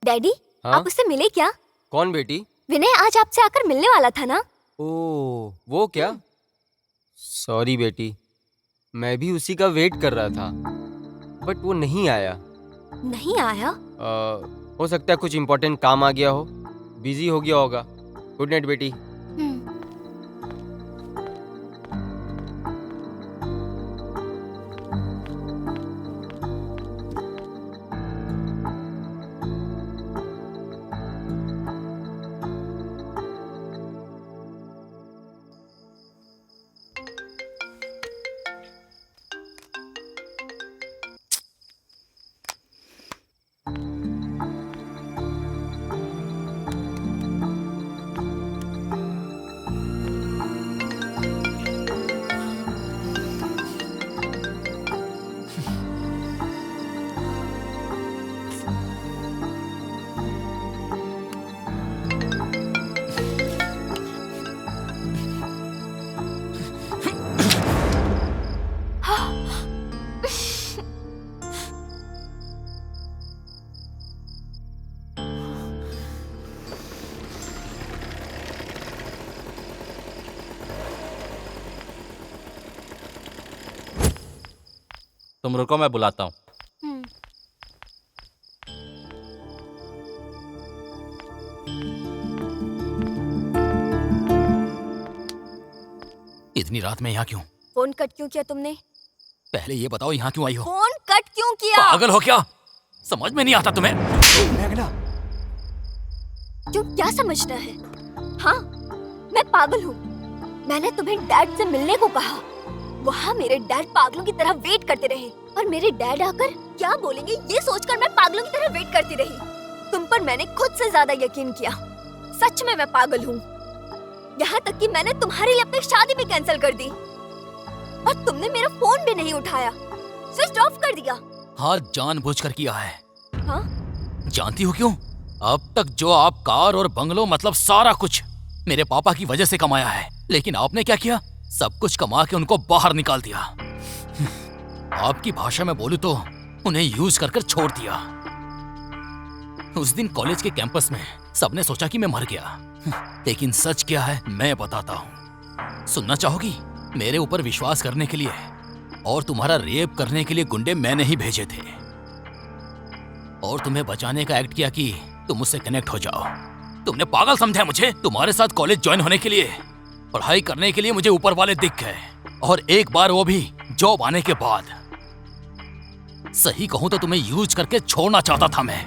Daddy, हाँ? आप उससे मिले क्या? कौन बेटी? विनय आज आपसे आकर मिलने वाला था ना? ओह, वो क्या? सॉरी बेटी, मैं भी उसी का वेट कर रहा था, बट वो नहीं आया। नहीं आया? हो सकता है कुछ इम्पोर्टेंट काम आ गया हो, बिजी हो गया होगा। गुड नाइट बेटी। तुम रुको, मैं बुलाता हूँ। इतनी रात में यहाँ क्यों? फोन कट क्यों किया तुमने? पहले ये बताओ यहाँ क्यों आई हो? फोन कट क्यों किया? पागल हो क्या? समझ में नहीं आता तुम्हें? मेघना, क्यों, क्या समझना है? हाँ, मैं पागल हूँ। मैंने तुम्हें डैड से मिलने को कहा। वहाँ मेरे डैड पागलों की तरह वेट करते रहे और मेरे डैड आकर क्या बोलेंगे ये सोचकर मैं पागलों की तरह वेट करती रही। तुम पर मैंने खुद से ज्यादा यकीन किया। सच में मैं पागल हूँ। यहाँ तक कि मैंने तुम्हारे लिए अपनी शादी भी कैंसिल कर दी और तुमने मेरा फोन भी नहीं उठाया, स्विच ऑफ कर दिया। हाँ, जानबूझकर किया है। हाँ? जानती हो क्यों? अब तक जो आप कार और बंगलो मतलब सारा कुछ मेरे पापा की वजह से कमाया है, लेकिन आपने क्या किया? सब कुछ कमा के उनको बाहर निकाल दिया। आपकी भाषा में बोलूं तो उन्हें यूज कर छोड़ दिया। उस दिन कॉलेज के कैंपस में सबने सोचा कि मैं मर गया, लेकिन सच क्या है मैं बताता हूँ। सुनना चाहोगी? मेरे ऊपर विश्वास करने के लिए और तुम्हारा रेप करने के लिए गुंडे मैंने ही भेजे थे और तुम्हें बचाने का एक्ट किया कि तुम मुझसे कनेक्ट हो जाओ। तुमने पागल समझा मुझे? तुम्हारे साथ कॉलेज ज्वाइन होने के लिए, पढ़ाई करने के लिए मुझे ऊपर वाले दिख गए, और एक बार वो भी जॉब आने के बाद। सही कहूं तो तुम्हें यूज करके छोड़ना चाहता था मैं।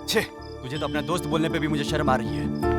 छे, तुझे तो अपना दोस्त बोलने पे भी मुझे शर्म आ रही है।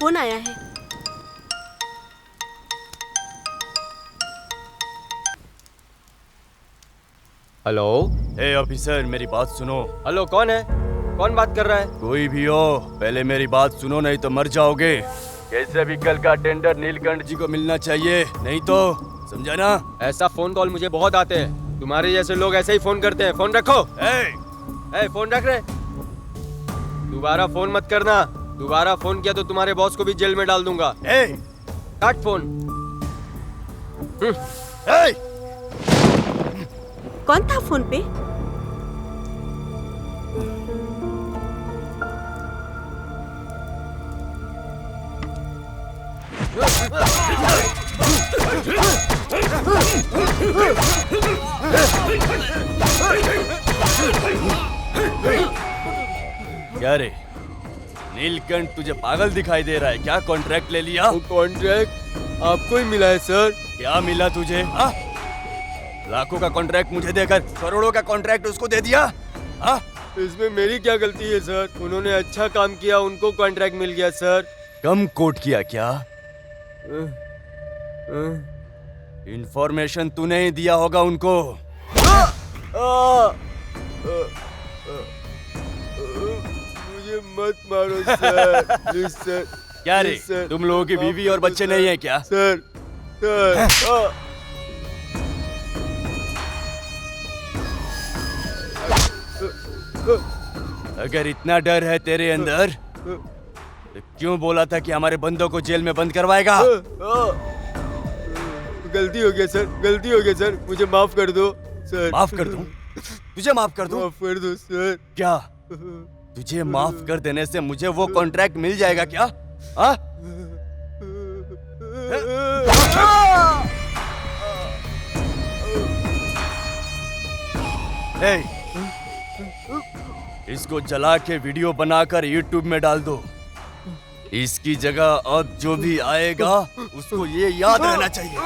फोन आया है। हेलो। हे ऑफिसर, मेरी बात सुनो। हेलो, कौन है? कौन बात कर रहा है? कोई भी हो, पहले मेरी बात सुनो, नहीं तो मर जाओगे। कैसे भी कल का टेंडर नीलकंठ जी को मिलना चाहिए, नहीं तो समझा ना? ऐसा फोन कॉल मुझे बहुत आते हैं। तुम्हारे जैसे लोग ऐसे ही फोन करते हैं। फोन रखो। फोन रख रहे। दोबारा फोन मत करना। दोबारा फोन किया तो तुम्हारे बॉस को भी जेल में डाल दूंगा। काट फोन। कौन था फोन पे? क्या रे नीलकंठ, तुझे पागल दिखाई दे रहा है क्या? कॉन्ट्रैक्ट ले लिया? कॉन्ट्रैक्ट आपको ही मिला है सर। क्या मिला तुझे? हाँ? लाखों का कॉन्ट्रैक्ट मुझे देकर करोड़ों का कॉन्ट्रैक्ट उसको दे दिया? हाँ? इसमें मेरी क्या गलती है सर? उन्होंने अच्छा काम किया, उनको कॉन्ट्रैक्ट मिल गया सर। कम कोट किया क्या? इंफॉर्मेशन तूने ही दिया होगा उनको। मुझे मत मारो सर, प्लीज सर। क्या रे, प्लीज सर। तुम लोगों की बीवी और बच्चे नहीं है क्या? सर सर अगर इतना डर है तेरे अंदर तो क्यों बोला था कि हमारे बंदों को जेल में बंद करवाएगा? गलती हो गया सर, गलती हो गया सर, मुझे माफ कर दो सर। माफ कर दूं? तुझे माफ कर दूं? माफ कर दो सर। क्या तुझे माफ कर देने से मुझे वो कॉन्ट्रैक्ट मिल जाएगा क्या? हाँ? हे, इसको जला के वीडियो बनाकर यूट्यूब में डाल दो। इसकी जगह अब जो भी आएगा उसको ये याद रहना चाहिए।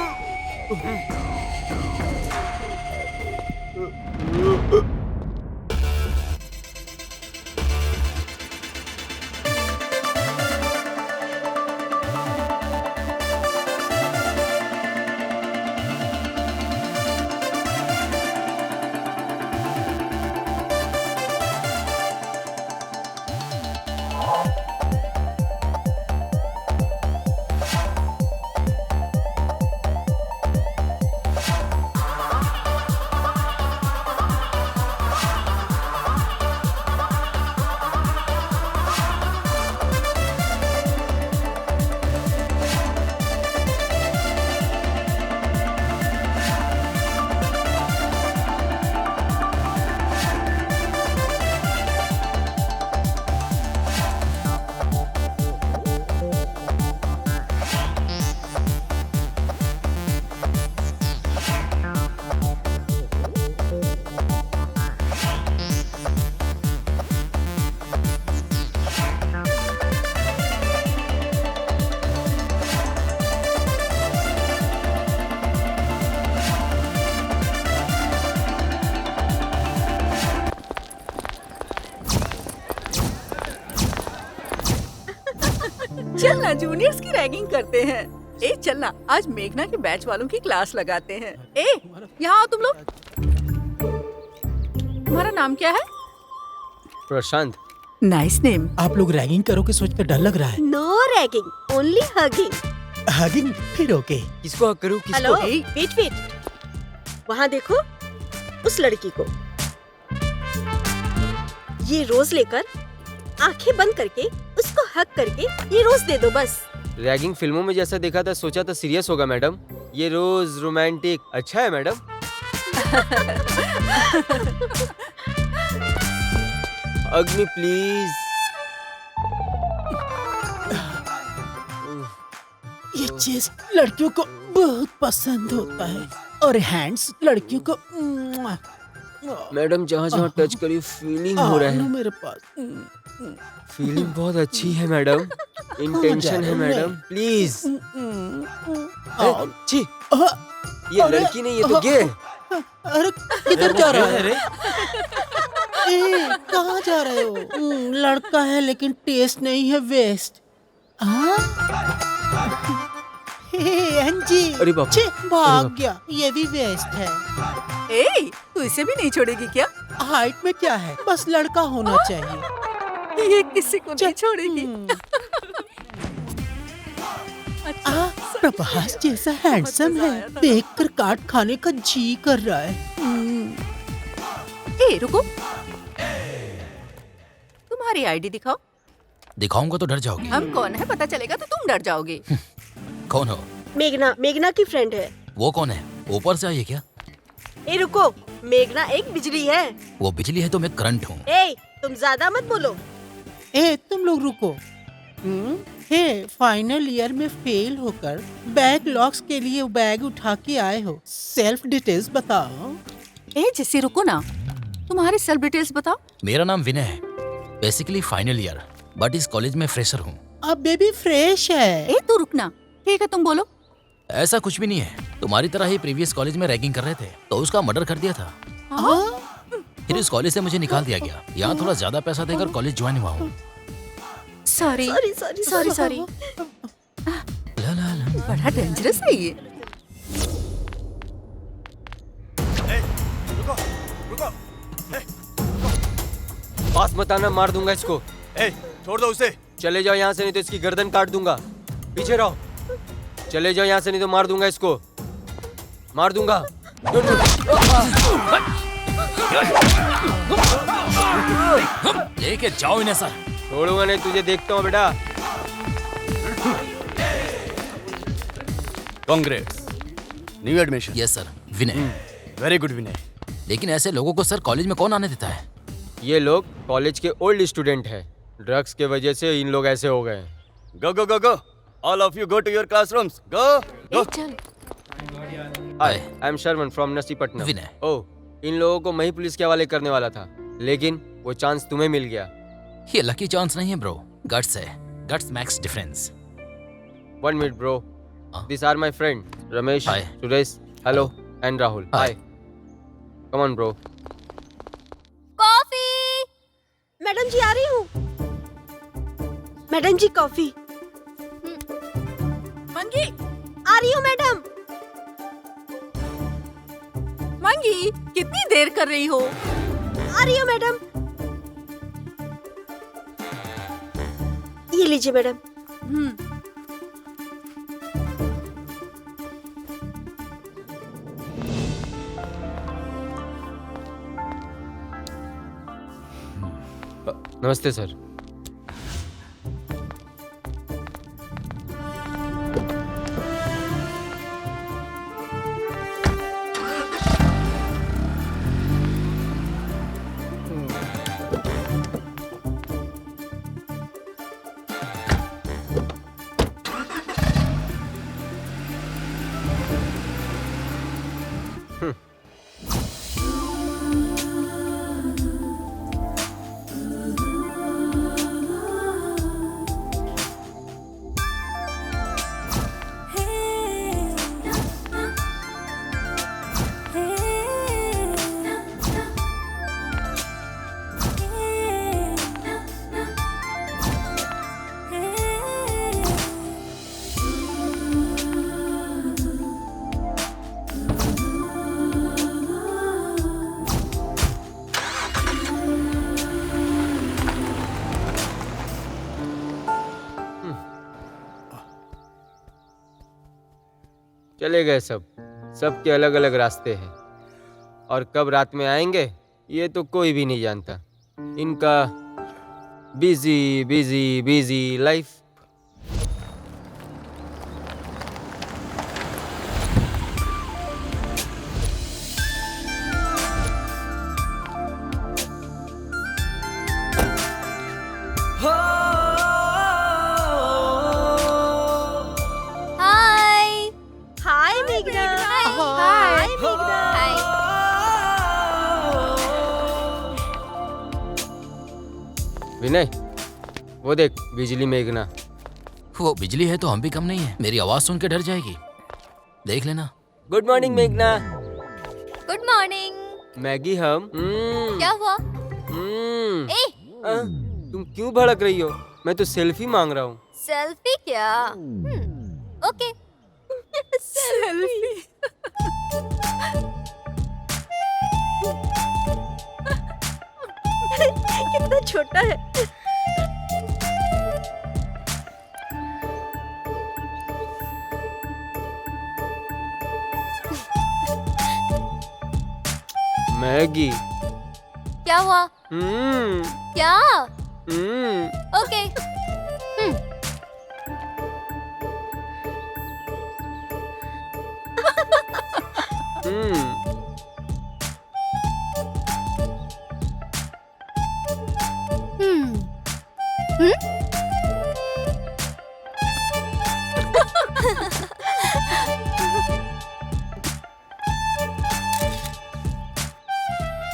चलना जूनियर्स की रैगिंग करते हैं। ए चलना, आज मेघना के बैच वालों की क्लास लगाते हैं। ए यहाँ आओ तुम लोग। तुम्हारा नाम क्या है? प्रशांत। Nice name. आप लोग रैगिंग करोगे सोच कर डर लग रहा है। No ragging, only hugging. Hugging फिर ओके। किसको हक करूं? किसको? हेलो, वेट वेट, वहाँ देखो उस लड़की को। ये रोज लेकर आंखें बंद करके उसको हक करके ये रोज दे दो बस। रैगिंग फिल्मों में जैसा देखा था, सोचा था सीरियस होगा मैडम। ये रोज रोमांटिक अच्छा है मैडम। Hug me please. ये चीज लड़कियों को बहुत पसंद होता है और हैंड्स लड़कियों को मैडम जहाँ जहाँ टच करी फीलिंग हो रहा है। मेरे पास फीलिंग बहुत अच्छी है मैडम। इंटेंशन है मैडम, प्लीज। छी, ये लड़की नहीं, ये तो गे। अरे किधर जा रहा है रे? कहाँ जा रहे हो? लड़का है लेकिन टेस्ट नहीं है, वेस्ट। अंजी, अरे बाप रे, भाग गया। ये भी वेस्ट है। ए तू इसे भी नहीं छोड़ेगी क्या? हाइट में क्या है, बस लड़का होना चाहिए। ये किसी को नहीं छोड़ेगी। प्रभास जैसा हैंडसम है, देखकर काट खाने का जी कर रहा है। ए रुको, तुम्हारी आईडी दिखाओ। दिखाऊंगा तो डर जाओगी। हम कौन है पता चलेगा तो तुम डर जाओगे। कौन हो? मेघना, मेघना की फ्रेंड है। वो कौन है? ऊपर से आई है क्या? ए रुको, मेघना एक बिजली है। वो बिजली है तो मैं करंट हूँ। ए तुम ज्यादा मत बोलो। ए तुम लोग रुको। हे, फाइनल ईयर में फेल होकर बैकलॉग्स के लिए बैग उठा के आए हो। सेल्फ डिटेल्स बताओ। ए जैसे रुको ना, तुम्हारी सेल्फ डिटेल्स बताओ। मेरा नाम विनय है, बेसिकली फाइनल ईयर, बट इस कॉलेज में फ्रेशर हूँ। अब बेबी फ्रेश है। ए तू रुकना। ठीक है तुम बोलो। ऐसा कुछ भी नहीं है, तुम्हारी तरह ही प्रीवियस कॉलेज में रैगिंग कर रहे थे तो उसका मर्डर कर दिया था। फिर इस कॉलेज से मुझे निकाल दिया गया। यहाँ थोड़ा ज्यादा पैसा देकर कॉलेज ज्वाइन हुआ हूँ। सॉरी सॉरी ला ला ला। बड़ा डेंजरस है ये। रुको रुको। पास मत आना, मार दूंगा इसको। ए, छोड़ दो उसे। चले जाओ यहाँ से, नहीं तो इसकी गर्दन काट दूंगा। पीछे रहो। चले जाओ यहाँ से, नहीं तो मार दूंगा इसको, मार दूंगा। लेके जाओ इन्हें सर। छोड़ूंगा नहीं तुझे, देखता हूँ बेटा। Congrats, new admission. Yes sir. Vinay. Very good Vinay. लेकिन ऐसे लोगों को सर कॉलेज में कौन आने देता है? ये लोग कॉलेज के ओल्ड स्टूडेंट हैं। ड्रग्स के वजह से इन लोग ऐसे हो गए। Go go go go, all of you go to your classrooms. Go go. Hi, I am Sharman from Narsipatnam. Vinay. Oh, इन लोगों को मैं ही पुलिस के हवाले करने वाला था, लेकिन वो चांस तुम्हें मिल गया। ये लकी चांस नहीं है ब्रो, गट्स है। Guts makes difference. 1 minute bro, this are my friend Ramesh, Hi. Suresh, hello and Rahul. Hi. Hi, come on bro. Coffee. Madam ji आ रही हूँ। Madam ji coffee. मंगी आ रही हूँ मैडम। मंगी, कितनी देर कर रही हो? आ रही हूँ मैडम। ये लीजिए मैडम। नमस्ते सर। चले गए सब, सबके अलग अलग रास्ते हैं, और कब रात में आएंगे ये तो कोई भी नहीं जानता। इनका बिजी बिजी बिजी लाइफ। हाय। हाय मेघना। हाय मेघना। हाय। विनय, वो देख बिजली मेघना। वो बिजली है तो हम भी कम नहीं है। मेरी आवाज सुन के डर जाएगी, देख लेना। गुड मॉर्निंग मेघना। Good morning. मैगी हम। क्या हुआ? ए, तुम क्यों भड़क रही हो? मैं तो सेल्फी मांग रहा हूँ। सेल्फी क्या? ओके। सेल्फी। कितना छोटा है। मैगी। क्या हुआ? क्या? ओके।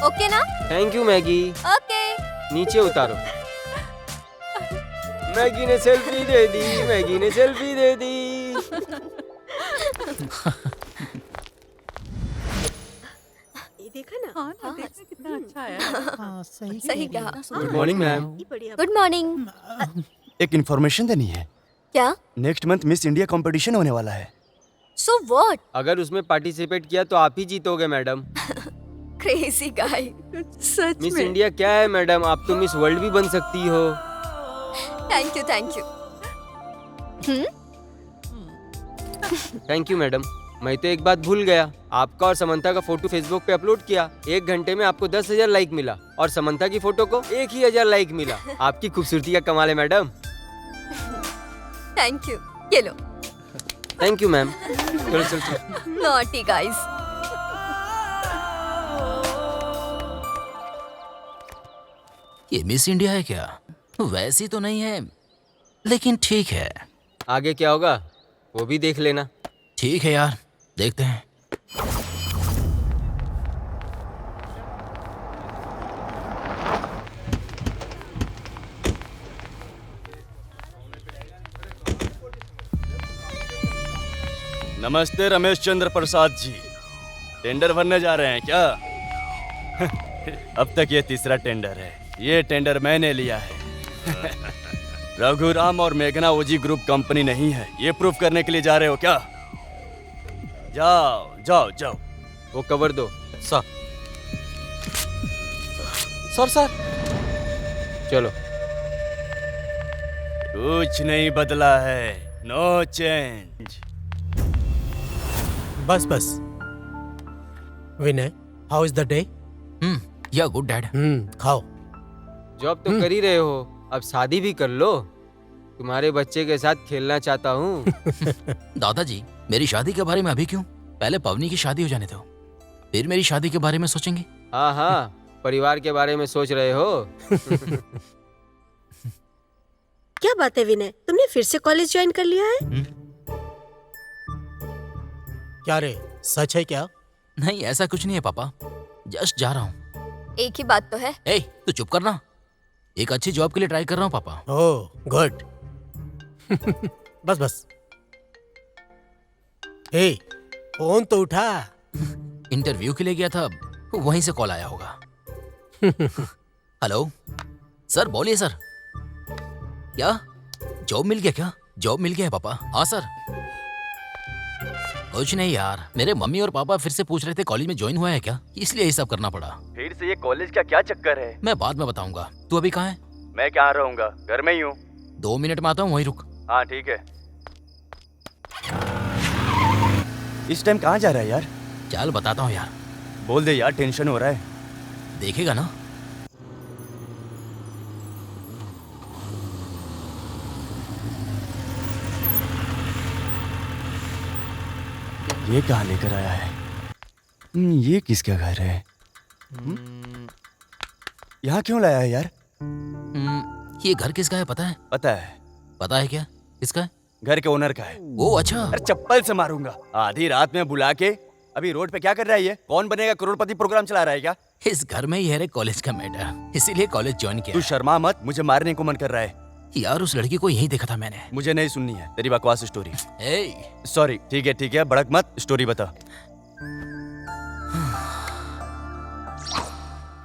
ओके ना? Thank you Maggi. ओके। नीचे उतारो। मैगी ने सेल्फी दे दी, मैगी ने सेल्फी दे दी। ये देखा ना? हाँ ना, देखना कितना अच्छा आया है। हाँ सही सही कह रही कहा। है। Good morning ma'am. ये बढ़िया। Good morning. एक इन्फॉर्मेशन देनी है। क्या? Next month miss India competition होने वाला है। So what? अगर उसमें पार्टिसिपेट किया तो आप ही जीतोगे मैडम। Crazy guy. सच मिस में। इंडिया क्या है मैडम, आप तो मिस वर्ल्ड भी बन सकती हो। Thank you thank you. Thank you madam. मैं तो एक बात भूल गया, आपका और समंता का फोटो फेसबुक पे अपलोड किया। 1 घंटे में आपको 10,000 लाइक मिला और समंता की फोटो को 1,000 लाइक मिला। आपकी खूबसूरती का कमाल है मैडम। Thank you. ये लो। Thank you ma'am. चलो चलो चलो। Naughty guys. ये मिस इंडिया है क्या? वैसी तो नहीं है, लेकिन ठीक है। आगे क्या होगा वो भी देख लेना। ठीक है यार, देखते हैं। नमस्ते रमेश चंद्र प्रसाद जी, टेंडर भरने जा रहे हैं क्या? अब तक ये तीसरा टेंडर है। ये टेंडर मैंने लिया है। रघुराम और मेघना ओजी ग्रुप कंपनी नहीं है, ये प्रूफ करने के लिए जा रहे हो क्या? जाओ जाओ जाओ। वो कवर दो। सर सर सर चलो। कुछ नहीं बदला है, नो चेंज। बस बस। Vinay, how is the day? Yeah good dad. खाओ। जॉब तो कर ही रहे हो, अब शादी भी कर लो। तुम्हारे बच्चे के साथ खेलना चाहता हूँ। दादाजी, मेरी शादी के बारे में अभी क्यों? पहले पवनी की शादी हो जाने दो, फिर मेरी शादी के बारे में सोचेंगे। हाँ हाँ, परिवार के बारे में सोच रहे हो। क्या बात है विनय, तुमने फिर से कॉलेज ज्वाइन कर लिया है? क्या रे, सच है क्या? नहीं, ऐसा कुछ नहीं है पापा, जस्ट जा रहा हूँ। एक ही बात तो है। ए, तू चुप करना। एक अच्छी जॉब के लिए ट्राई कर रहा हूँ पापा। Oh good. बस बस। हे, फोन तो उठा। इंटरव्यू के लिए गया था, वहीं से कॉल आया होगा। हेलो सर, बोलिए सर। क्या जॉब मिल गया? क्या जॉब मिल गया है पापा? हाँ सर। कुछ नहीं यार, मेरे मम्मी और पापा फिर से पूछ रहे थे कॉलेज में ज्वाइन हुआ है क्या, इसलिए ये सब करना पड़ा। फिर से ये कॉलेज का क्या चक्कर है? मैं बाद में बताऊंगा। तू अभी कहाँ है? मैं कहाँ रहूंगा, घर में ही हूँ। 2 मिनट में आता हूँ, वहीं रुक। हाँ ठीक है। इस टाइम कहाँ जा रहा है यार? चल बताता हूँ यार। बोल दे यार, टेंशन हो रहा है। देखेगा ना। ये कहाँ लेकर आया है? ये किसका घर है? यहाँ क्यों लाया है यार? ये घर किसका है पता है? पता है। पता है क्या किसका है? घर के ओनर का है। ओ अच्छा। अरे चप्पल से मारूंगा। आधी रात में बुला के अभी रोड पे क्या कर रहा है ये? कौन बनेगा करोड़पति प्रोग्राम चला रहा है क्या? इस घर में ही है रे कॉलेज का मैटर, इसीलिए कॉलेज ज्वाइन तू किया। शर्मा मत, मुझे मारने को मन कर रहा है। यार उस लड़की को यहीं देखा था मैंने। मुझे नहीं सुननी है तेरी बकवास स्टोरी। ए, सॉरी, ठीक है, भड़क मत, स्टोरी बता।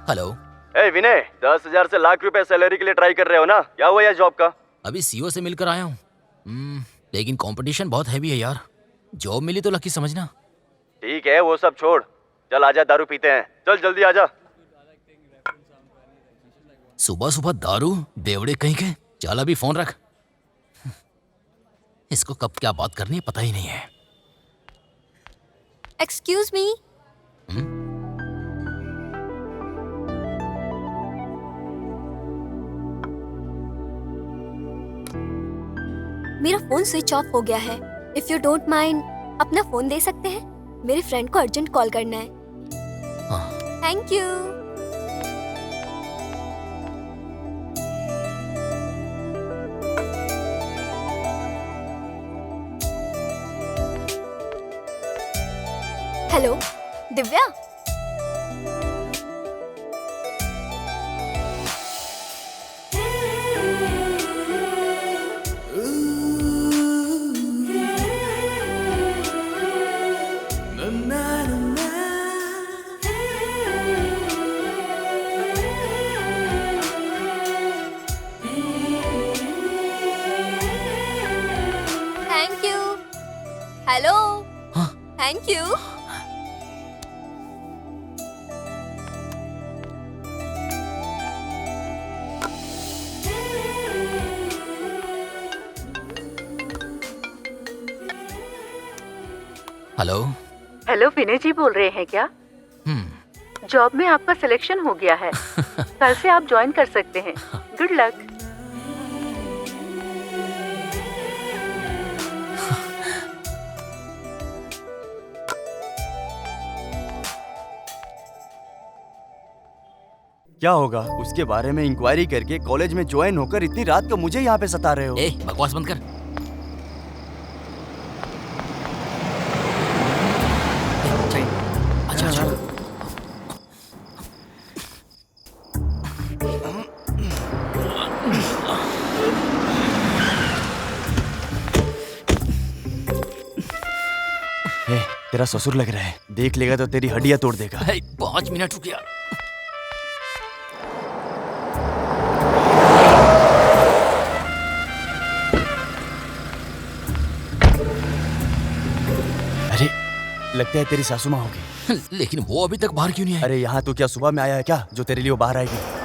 हेलो। ए विनय, 10,000 से लाख रुपए सैलरी के लिए ट्राई कर रहे हो ना? क्या हुआ यार जॉब का? अभी सीईओ से मिलकर आया हूँ। लेकिन कंपटीशन बहुत हैवी है यार। जॉब मिली तो लकी समझना। ठीक है, वो सब छोड़, चल आजा दारू पीते हैं। चल जल्दी आजा। सुबह सुबह दारू, बेवड़े कहीं के। चल अभी फोन रख। इसको कब क्या बात करनी है पता ही नहीं है। Excuse me. मेरा फोन स्विच ऑफ हो गया है। इफ यू डोंट माइंड अपना फोन दे सकते हैं? मेरे फ्रेंड को अर्जेंट कॉल करना है। हाँ। Thank you. Hello Divya. Hello. हाँ? Thank you. Hello. Hello, Vinay ji बोल रहे हैं क्या? जॉब में आपका सिलेक्शन हो गया है। कल से आप ज्वाइन कर सकते हैं। Good luck. क्या होगा उसके बारे में इंक्वायरी करके कॉलेज में ज्वाइन होकर इतनी रात को मुझे यहाँ पे सता रहे हो? ए, बकवास बंद कर। अच्छा अच्छा। ए, तेरा ससुर लग रहा है, देख लेगा तो तेरी हड्डियां तोड़ देगा। 5 मिनट रुक यार। अरे लगता है तेरी सासू माँ होगी। लेकिन वो अभी तक बाहर क्यों नहीं आई? अरे यहाँ तू क्या सुबह में आया है क्या जो तेरे लिए वो बाहर आएगी?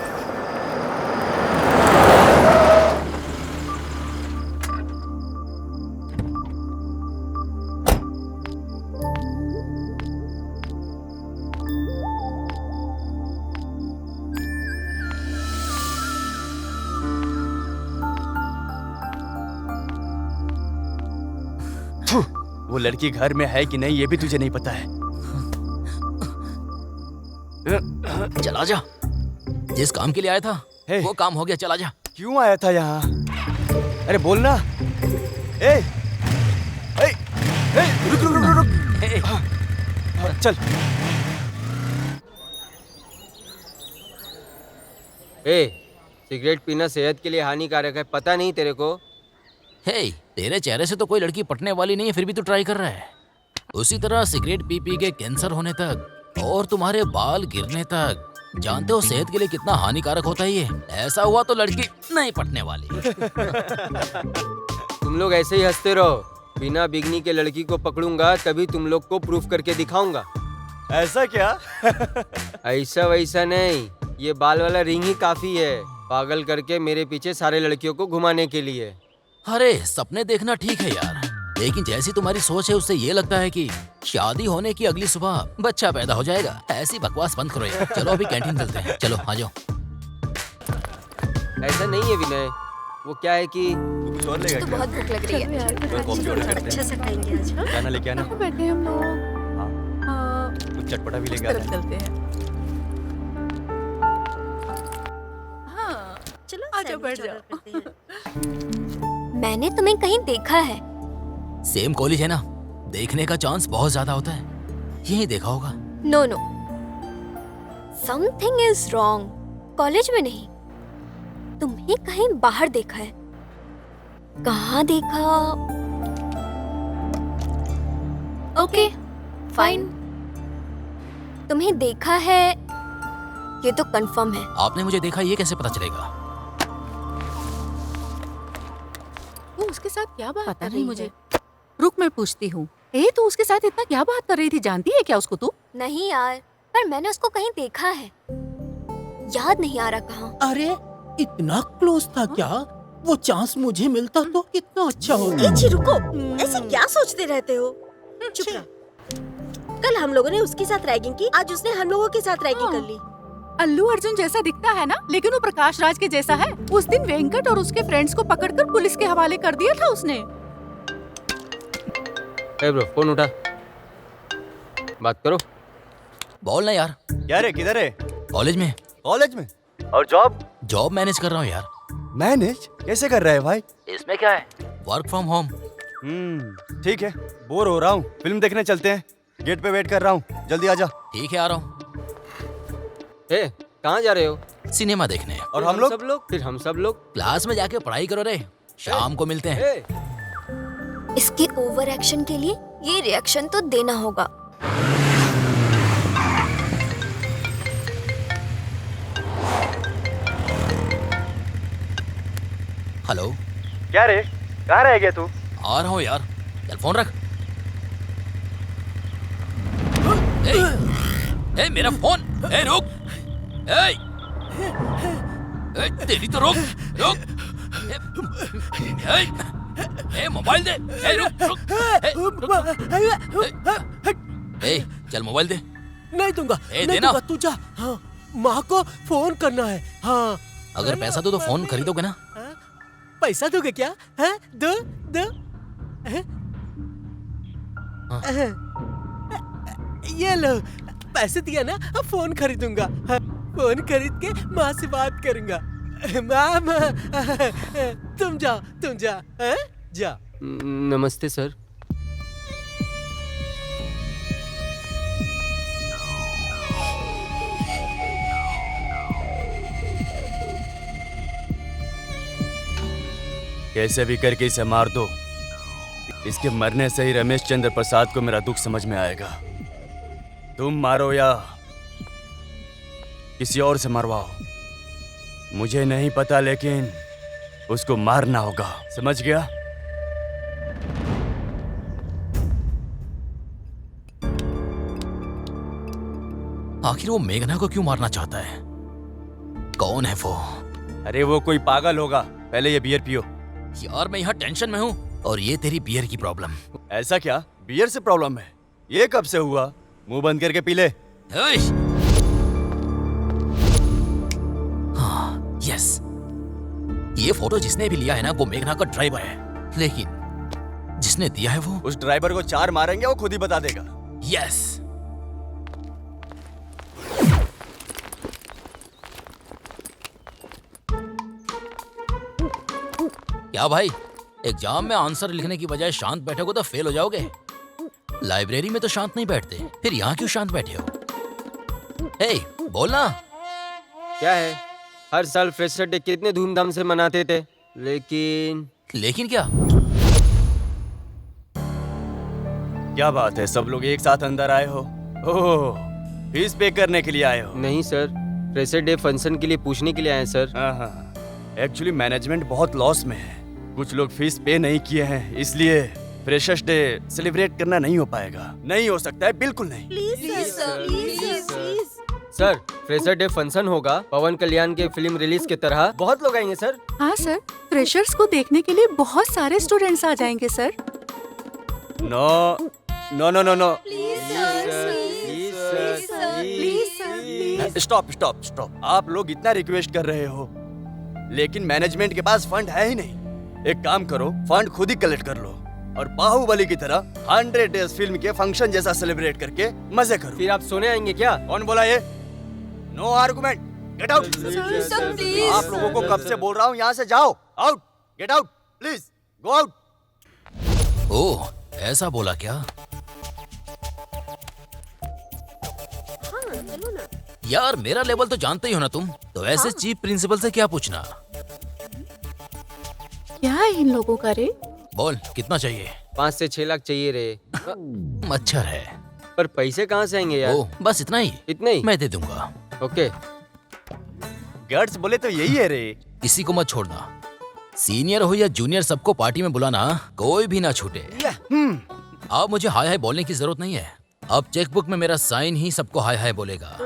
वो लड़की घर में है कि नहीं ये भी तुझे नहीं पता है। चला जा। जिस काम के लिए आया था वो काम हो गया, चला जा। क्यों आया था यहाँ? अरे बोलना। ए, ए, ए, रुक रुक रुक रुक। चल। सिगरेट पीना सेहत के लिए हानिकारक है, पता नहीं तेरे को? हे, तेरे चेहरे से तो कोई लड़की पटने वाली नहीं है, फिर भी तू ट्राई कर रहा है। उसी तरह सिगरेट पी पी के कैंसर होने तक और तुम्हारे बाल गिरने तक, जानते हो सेहत के लिए कितना हानिकारक होता है ये? ऐसा हुआ तो लड़की नहीं पटने वाली। तुम लोग ऐसे ही हंसते रहो, बिना बिगनी के लड़की को पकड़ूंगा तभी तुम लोग को प्रूफ करके दिखाऊंगा। ऐसा क्या? ऐसा वैसा नहीं, ये बाल वाला रिंग ही काफी है पागल करके मेरे पीछे सारे लड़कियों को घुमाने के लिए। अरे सपने देखना ठीक है यार, लेकिन जैसी तुम्हारी सोच है उससे ये लगता है कि शादी होने की अगली सुबह बच्चा पैदा हो जाएगा। ऐसी बकवास बंद करो यार। चलो अभी कैंटीन चलते हैं, चलो आ जाओ। ऐसा नहीं है विनय, वो क्या है कि कुछ और लेगा तो क्या? बहुत भूख लग रही है। कॉफी ऑर्डर करते अच्छा हैं। से खाएंगे आज। हाँ? खाना लेके आना। बैठे हम लोग। हाँ, कुछ चटपटा भी लेके आना। चलते हैं। हाँ, चलो आ जाओ, बैठ सैंडविच जाओ। ऑर्डर करते हैं। मैंने तुम्हें कहीं देखा है। सेम कॉलेज है ना, देखने का चांस बहुत ज्यादा होता है। यही देखा होगा। No no, something is wrong. College में नहीं, तुम्हें कहीं बाहर देखा है। कहाँ देखा? ओके फाइन, तुम्हें देखा है ये तो कंफर्म है। आपने मुझे देखा, ये कैसे पता चलेगा? वो उसके साथ क्या बात पता कर रही नहीं मुझे? रुक, मैं पूछती हूँ। तू उसके साथ इतना क्या बात कर रही थी? जानती है क्या उसको तू? नहीं यार, पर मैंने उसको कहीं देखा है, याद नहीं आ रहा कहाँ। अरे इतना क्लोज था क्या? वो चांस मुझे मिलता तो कितना अच्छा होता। जी रुको, ऐसे क्या सोचते रहते हो? चुप रहो। कल हम लोगों ने उसके साथ रैगिंग की, आज उसने हम लोगों के साथ रैगिंग कर ली। अल्लू अर्जुन जैसा दिखता है ना, लेकिन वो प्रकाश राज के जैसा है। उस दिन वेंकट और उसके फ्रेंड्स को पकड़कर पुलिस के हवाले कर दिया था उसने। ए ब्रो, फोन उठा, बात करो। बोल ना यार। क्या रे, किधर है? कॉलेज में। कॉलेज में? और जॉब? जॉब मैनेज कर रहा हूँ यार। मैनेज कैसे कर रहा है भाई? इसमें क्या है, वर्क फ्रॉम होम। ठीक है, बोर हो रहा हूँ, फिल्म देखने चलते हैं। गेट पे वेट कर रहा हूँ, जल्दी आजा। ठीक है, आ रहा हूँ। कहाँ जा रहे हो? सिनेमा देखने। और हम लोग? सब लोग? फिर हम सब लोग क्लास में जाके पढ़ाई करो रे, शाम को मिलते हैं। इसके ओवर एक्शन के लिए ये रिएक्शन तो देना होगा। हेलो। क्या रे, कहाँ रह गया तू? आ रहा हूँ यार, चल फोन रख। ए, मेरा फोन! ए, रुक! ए, ए, तेरी तो रुक! रुक! ए, मोबाइल दे! ए, रुक! ए, चल मोबाइल दे! नहीं दूंगा, ए, नहीं देना। दूंगा, तू जा। हाँ, माँ को फोन करना है। हाँ, अगर पैसा दो तो फोन खरीदोगे ना? हाँ? पैसा दोगे क्या? हाँ? दो दो। हाँ? ये लो, पैसे दिया ना, अब फोन खरीदूंगा। हाँ, फोन खरीद के माँ से बात करूंगा। माँ, तुम जा, हाँ? जा। नमस्ते सर। कैसे भी करके इसे मार दो। इसके मरने से ही रमेश चंद्र प्रसाद को मेरा दुख समझ में आएगा। तुम मारो या किसी और से मरवाओ, मुझे नहीं पता, लेकिन उसको मारना होगा। समझ गया? आखिर वो मेघना को क्यों मारना चाहता है? कौन है वो? अरे वो कोई पागल होगा। पहले ये बियर पियो। यार मैं यहाँ टेंशन में हूँ और ये तेरी बियर की प्रॉब्लम। ऐसा क्या? बियर से प्रॉब्लम है? ये कब से हुआ? मुंह बंद करके पी ले। हाँ, यस। ये फोटो जिसने भी लिया है ना, वो मेघना का ड्राइवर है, लेकिन जिसने दिया है वो। उस ड्राइवर को 4 मारेंगे, वो खुद ही बता देगा। यस। क्या भाई, एग्जाम में आंसर लिखने की बजाय शांत बैठोगे तो फेल हो जाओगे। लाइब्रेरी में तो शांत नहीं बैठते, फिर यहाँ क्यों शांत बैठे हो? हे, बोलना। क्या है, हर साल फ्रेशर डे कितने धूमधाम से मनाते थे, लेकिन क्या? क्या बात है, सब लोग एक साथ अंदर आए हो? ओह, फीस पे करने के लिए आए हो? नहीं सर, फ्रेशर डे फंक्शन के लिए पूछने के लिए आए सर। एक्चुअली मैनेजमेंट बहुत लॉस में है। कुछ लोग फीस पे नहीं किए हैं, इसलिए फ्रेशर्स डे सेलिब्रेट करना नहीं हो पाएगा। नहीं हो सकता है, बिल्कुल नहीं। Please. Sir, fresher day function होगा पवन कल्याण के फिल्म रिलीज की तरह। बहुत लोग आएंगे सर। हाँ सर, फ्रेशर्स को देखने के लिए बहुत सारे स्टूडेंट्स आ जाएंगे sir. No no no no no, stop. आप लोग इतना रिक्वेस्ट कर रहे हो, लेकिन मैनेजमेंट के पास फंड है ही नहीं। एक काम करो, फंड खुद ही कलेक्ट कर लो और बाहुबली की तरह 100 डेज फिल्म के फंक्शन जैसा सेलिब्रेट करके मजे करो। फिर आप सोने आएंगे क्या? कौन बोला ये? No argument, get out. आप लोगों को कब से बोल रहा हूँ, यहाँ से जाओ। Out, get out, please go out. Oh, ऐसा बोला क्या? यार मेरा लेवल तो जानते ही हो ना तुम, तो ऐसे चीफ प्रिंसिपल से क्या पूछना? क्या है इन लोगों का रे? बोल, कितना चाहिए? 5 से 6 लाख चाहिए रे। मच्छर है। पर पैसे कहाँ से आएंगे यार? ओह, बस इतना ही? इतने ही? मैं दे दूंगा। ओके। गट्स बोले तो यही है रे। किसी को मत छोड़ना, सीनियर हो या जूनियर, सबको पार्टी में बुलाना, कोई भी ना छूटे। अब मुझे हाय हाय बोलने की जरूरत नहीं है। अब चेकबुक में मेरा साइन ही सबको हाय हाय बोलेगा।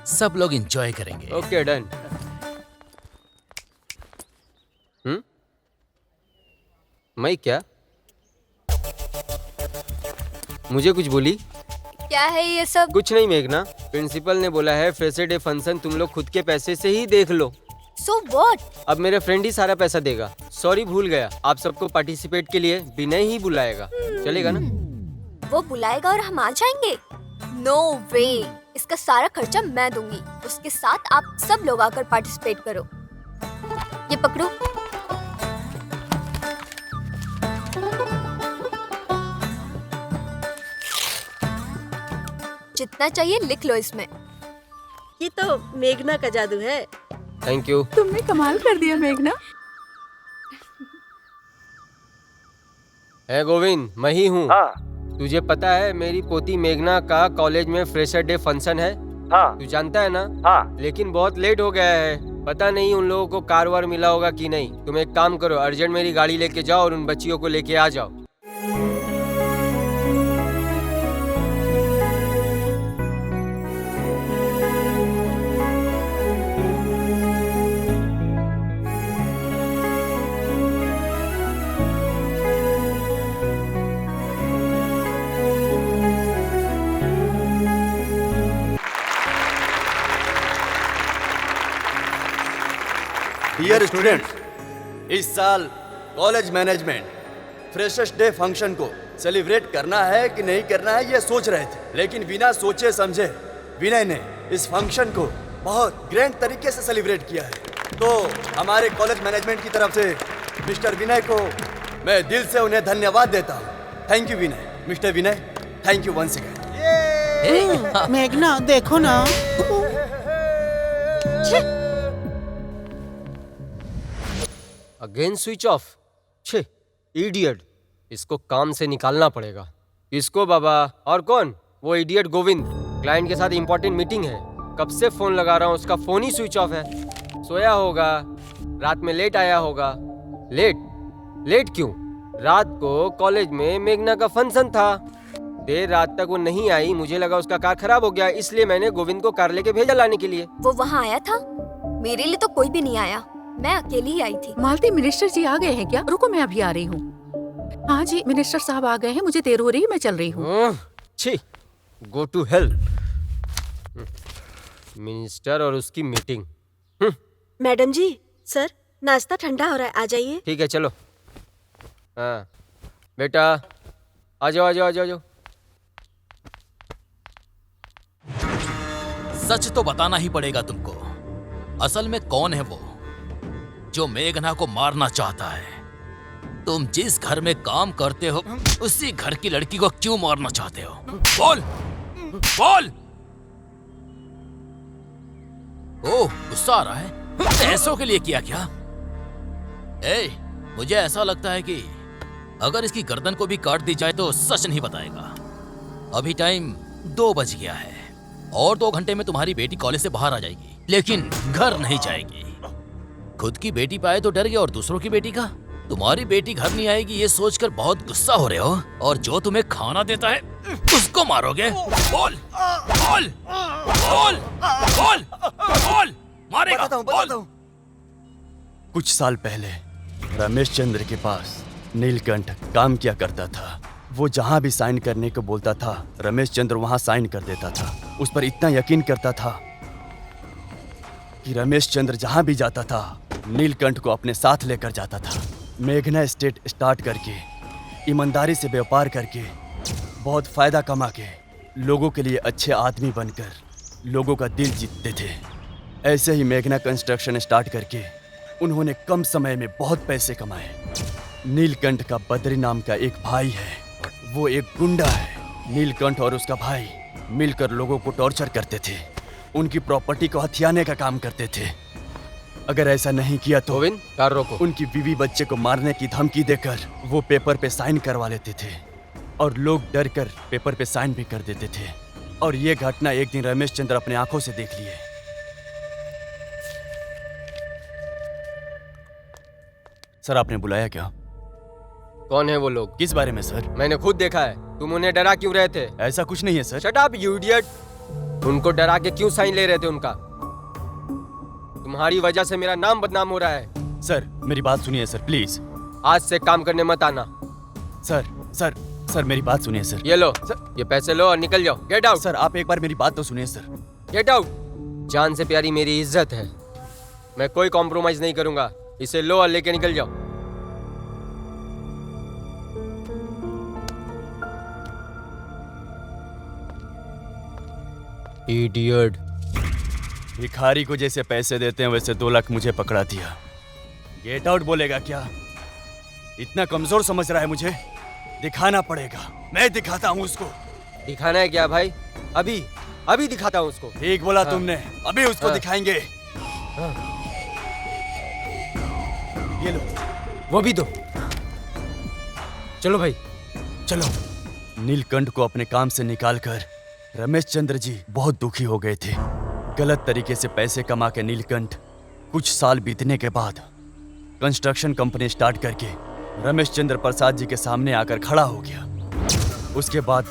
सब लोग एंजॉय करेंगे। Okay, done. मैं क्या? मुझे कुछ बोली? क्या है ये सब? कुछ नहीं मेघना, प्रिंसिपल ने बोला है फ्रेशर डे फंक्शन तुम लोग खुद के पैसे से ही देख लो। So what? अब मेरे फ्रेंड ही सारा पैसा देगा। सॉरी, भूल गया। आप सबको पार्टिसिपेट के लिए विनय ही बुलाएगा। चलेगा ना? वो बुलाएगा और हम आ जाएंगे? नो वे, इसका सारा खर्चा मैं दूंगी। उसके साथ आप सब लोग आकर पार्टिसिपेट करो। ये पकड़ो। जितना चाहिए लिख लो इसमें। ये तो मेघना का जादू है। Thank you. तुमने कमाल कर दिया मेघना। है गोविंद, मैं ही हूँ। तुझे पता है मेरी पोती मेघना का कॉलेज में फ्रेशर डे फंक्शन है? तू जानता है ना? लेकिन बहुत लेट हो गया है। पता नहीं उन लोगों को कार वार मिला होगा कि नहीं। तुम एक काम करो, अर्जेंट मेरी गाड़ी लेके जाओ और उन बच्चियों को लेके आ जाओ। डियर स्टूडेंट, इस साल college management freshers day function को सेलिब्रेट करना है कि नहीं करना है ये सोच रहे थे, लेकिन बिना सोचे समझे विनय ने इस फंक्शन को बहुत ग्रैंड तरीके से सेलिब्रेट किया है। तो हमारे कॉलेज मैनेजमेंट की तरफ से मिस्टर विनय को मैं दिल से उन्हें धन्यवाद देता हूँ। Thank you Vinay, mister Vinay, thank you once again. मेघना देखो ना। Again switch off. छे इडियट, इसको काम से निकालना पड़ेगा। इसको बाबा। और कौन? वो इडियट गोविंद। क्लाइंट के साथ इंपॉर्टेंट मीटिंग है, कब से फोन लगा रहा हूँ, उसका फोन ही स्विच ऑफ है। सोया होगा, रात में लेट आया होगा। लेट क्यों? रात को कॉलेज में मेघना का फंक्शन था, देर रात तक वो नहीं आई। मुझे लगा उसका कार खराब हो गया, इसलिए मैंने गोविंद को कार लेके भेजा लाने के लिए। वो वहाँ आया था? मेरे लिए तो कोई भी नहीं आया, मैं अकेली ही आई थी। मालती, मिनिस्टर जी आ गए हैं क्या? रुको, मैं अभी आ रही हूँ। हाँ जी, मिनिस्टर साहब आ गए हैं, मुझे देर हो रही है, मैं चल रही हूँ। छी, गो टू हेल। मिनिस्टर और उसकी मीटिंग। मैडम जी, सर नाश्ता ठंडा हो रहा है, आ जाइए। ठीक है चलो। हाँ बेटा, आ जाओ आ जाओ आ जाओ आ जाओ। सच तो बताना ही पड़ेगा तुमको। असल में कौन है वो जो मेघना को मारना चाहता है? तुम जिस घर में काम करते हो उसी घर की लड़की को क्यों मारना चाहते हो? बोल बोल। ओह, गुस्सा आ रहा है? पैसों के लिए किया क्या? मुझे ऐसा लगता है कि अगर इसकी गर्दन को भी काट दी जाए तो सच नहीं बताएगा। अभी टाइम 2 बज गया है और 2 घंटे में तुम्हारी बेटी कॉलेज से बाहर आ जाएगी, लेकिन घर नहीं जाएगी। खुद की बेटी पाए तो डर गया, और दूसरों की बेटी का? तुम्हारी बेटी घर नहीं आएगी ये सोचकर बहुत गुस्सा हो रहे हो, और जो तुम्हें खाना देता है उसको मारोगे? बोल बोल बोल बोल बोल। मारेगा? बताता हूँ। कुछ साल पहले रमेश चंद्र के पास नीलकंठ काम किया करता था। वो जहाँ भी साइन करने को बोलता था रमेश चंद्र वहाँ साइन कर देता था। उस पर इतना यकीन करता था कि रमेश चंद्र जहाँ भी जाता था नीलकंठ को अपने साथ लेकर जाता था। मेघना स्टेट स्टार्ट करके, ईमानदारी से व्यापार करके, बहुत फायदा कमा के, लोगों के लिए अच्छे आदमी बनकर लोगों का दिल जीतते थे। ऐसे ही मेघना कंस्ट्रक्शन स्टार्ट करके उन्होंने कम समय में बहुत पैसे कमाए। नीलकंठ का बद्री नाम का एक भाई है, वो एक गुंडा है। नीलकंठ और उसका भाई मिलकर लोगों को टॉर्चर करते थे, उनकी प्रॉपर्टी को हथियाने का काम करते थे। अगर ऐसा नहीं किया तो गोविंद, कार रोको। उनकी बीवी बच्चे को मारने की धमकी देकर वो पेपर पे साइन करवा लेते थे, और लोग डर कर पेपर पे साइन भी कर देते थे। और ये घटना एक दिन रमेश चंद्र अपने आंखों से देख लिए। सर, आपने बुलाया क्या? कौन है वो लोग? किस बारे में सर? मैंने खुद देखा है। तुम उन्हें डरा क्यों रहे थे? ऐसा कुछ नहीं है sir. Shut up you idiot. उनको डरा के क्यों साइन ले रहे थे उनका? तुम्हारी वजह से मेरा नाम बदनाम हो रहा है। सर, मेरी बात सुनिए सर, प्लीज। आज से काम करने मत आना। सर सर सर मेरी बात सुनिए सर। ये लो सर, ये पैसे लो और निकल जाओ। Get out. सर आप एक बार मेरी बात तो सुनिए सर। Get out. जान से प्यारी मेरी इज्जत है, मैं कोई कॉम्प्रोमाइज नहीं करूंगा। इसे लो और लेके निकल जाओ। इडियट। भिखारी को जैसे पैसे देते हैं वैसे 2 लाख मुझे पकड़ा दिया। गेट आउट बोलेगा क्या? इतना कमजोर समझ रहा है मुझे? दिखाना पड़ेगा, मैं दिखाता हूँ उसको। दिखाना है क्या भाई? अभी अभी दिखाता हूँ उसको। ठीक बोला तुमने, अभी उसको दिखाएंगे। ये लो, वो भी दो। चलो भाई चलो। नीलकंठ को अपने काम से निकालकर रमेश चंद्र जी बहुत दुखी हो गए थे। गलत तरीके से पैसे कमा के नीलकंठ कुछ साल बीतने के बाद कंस्ट्रक्शन कंपनी स्टार्ट करके रमेश चंद्र प्रसाद जी के सामने आकर खड़ा हो गया। उसके बाद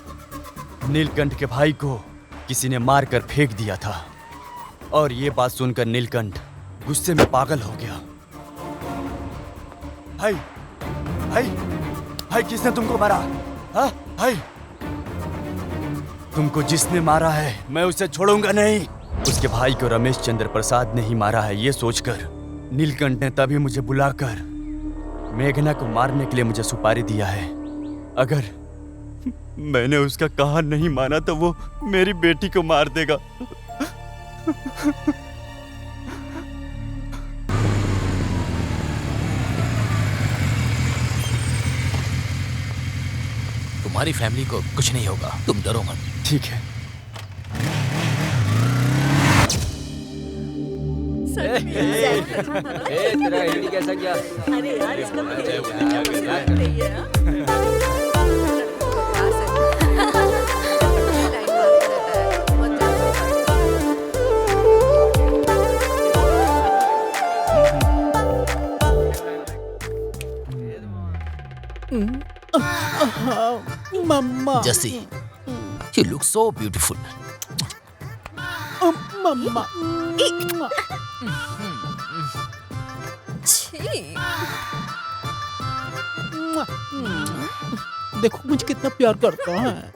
नीलकंठ के भाई को किसी ने मारकर फेंक दिया था, और ये बात सुनकर नीलकंठ गुस्से में पागल हो गया। भाई भाई भाई, किसने तुमको मारा? हाँ भाई, तुमको जिसने मारा है मैं उसे छोड़ूंगा नहीं। उसके भाई को रमेश चंद्र प्रसाद ने ही मारा है ये सोचकर नीलकंठ ने तभी मुझे बुलाकर मेघना को मारने के लिए मुझे सुपारी दिया है। अगर मैंने उसका कहा नहीं माना तो वो मेरी बेटी को मार देगा। तुम्हारी फैमिली को कुछ नहीं होगा, तुम डरो मत। ठीक है। तेरा हिंदी कैसा गया? अरे यार इसका मम्मा जसी, you look so beautiful. मम्मा देखो मुझे कितना प्यार करता है।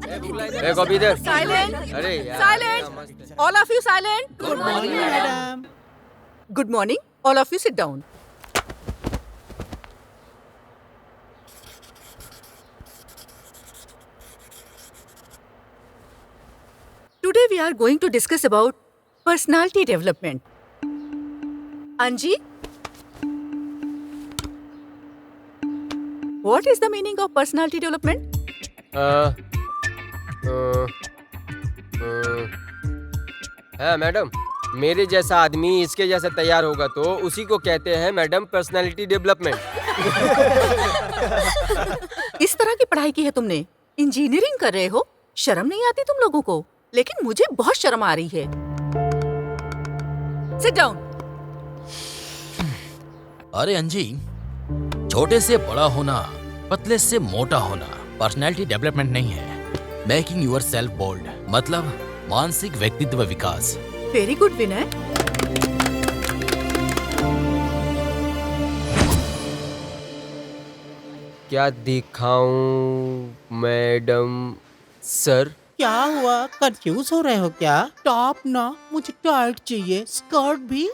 देखो इधर। साइलेंट, अरे यार, silent, all of you silent. Good morning madam. Good morning, all of you sit down. Today we are going to discuss about personality development. Anji, what is the meaning of personality development? हाँ madam, मेरे जैसा आदमी इसके जैसा तैयार होगा तो उसी को कहते हैं मैडम पर्सनालिटी डेवलपमेंट। इस तरह की पढ़ाई की है तुमने? इंजीनियरिंग कर रहे हो? शर्म नहीं आती तुम लोगों को? लेकिन मुझे बहुत शर्म आ रही है। Sit down. अरे अंजी, छोटे से बड़ा होना, पतले से मोटा होना पर्सनैलिटी डेवलपमेंट नहीं है। मेकिंग यूर सेल्फ बोल्ड मतलब मानसिक व्यक्तित्व विकास। वेरी गुड विनय। क्या दिखाऊं मैडम सर? क्या हुआ, कंफ्यूज हो रहे हो क्या? टॉप ना, मुझे टाइट चाहिए, स्कर्ट भी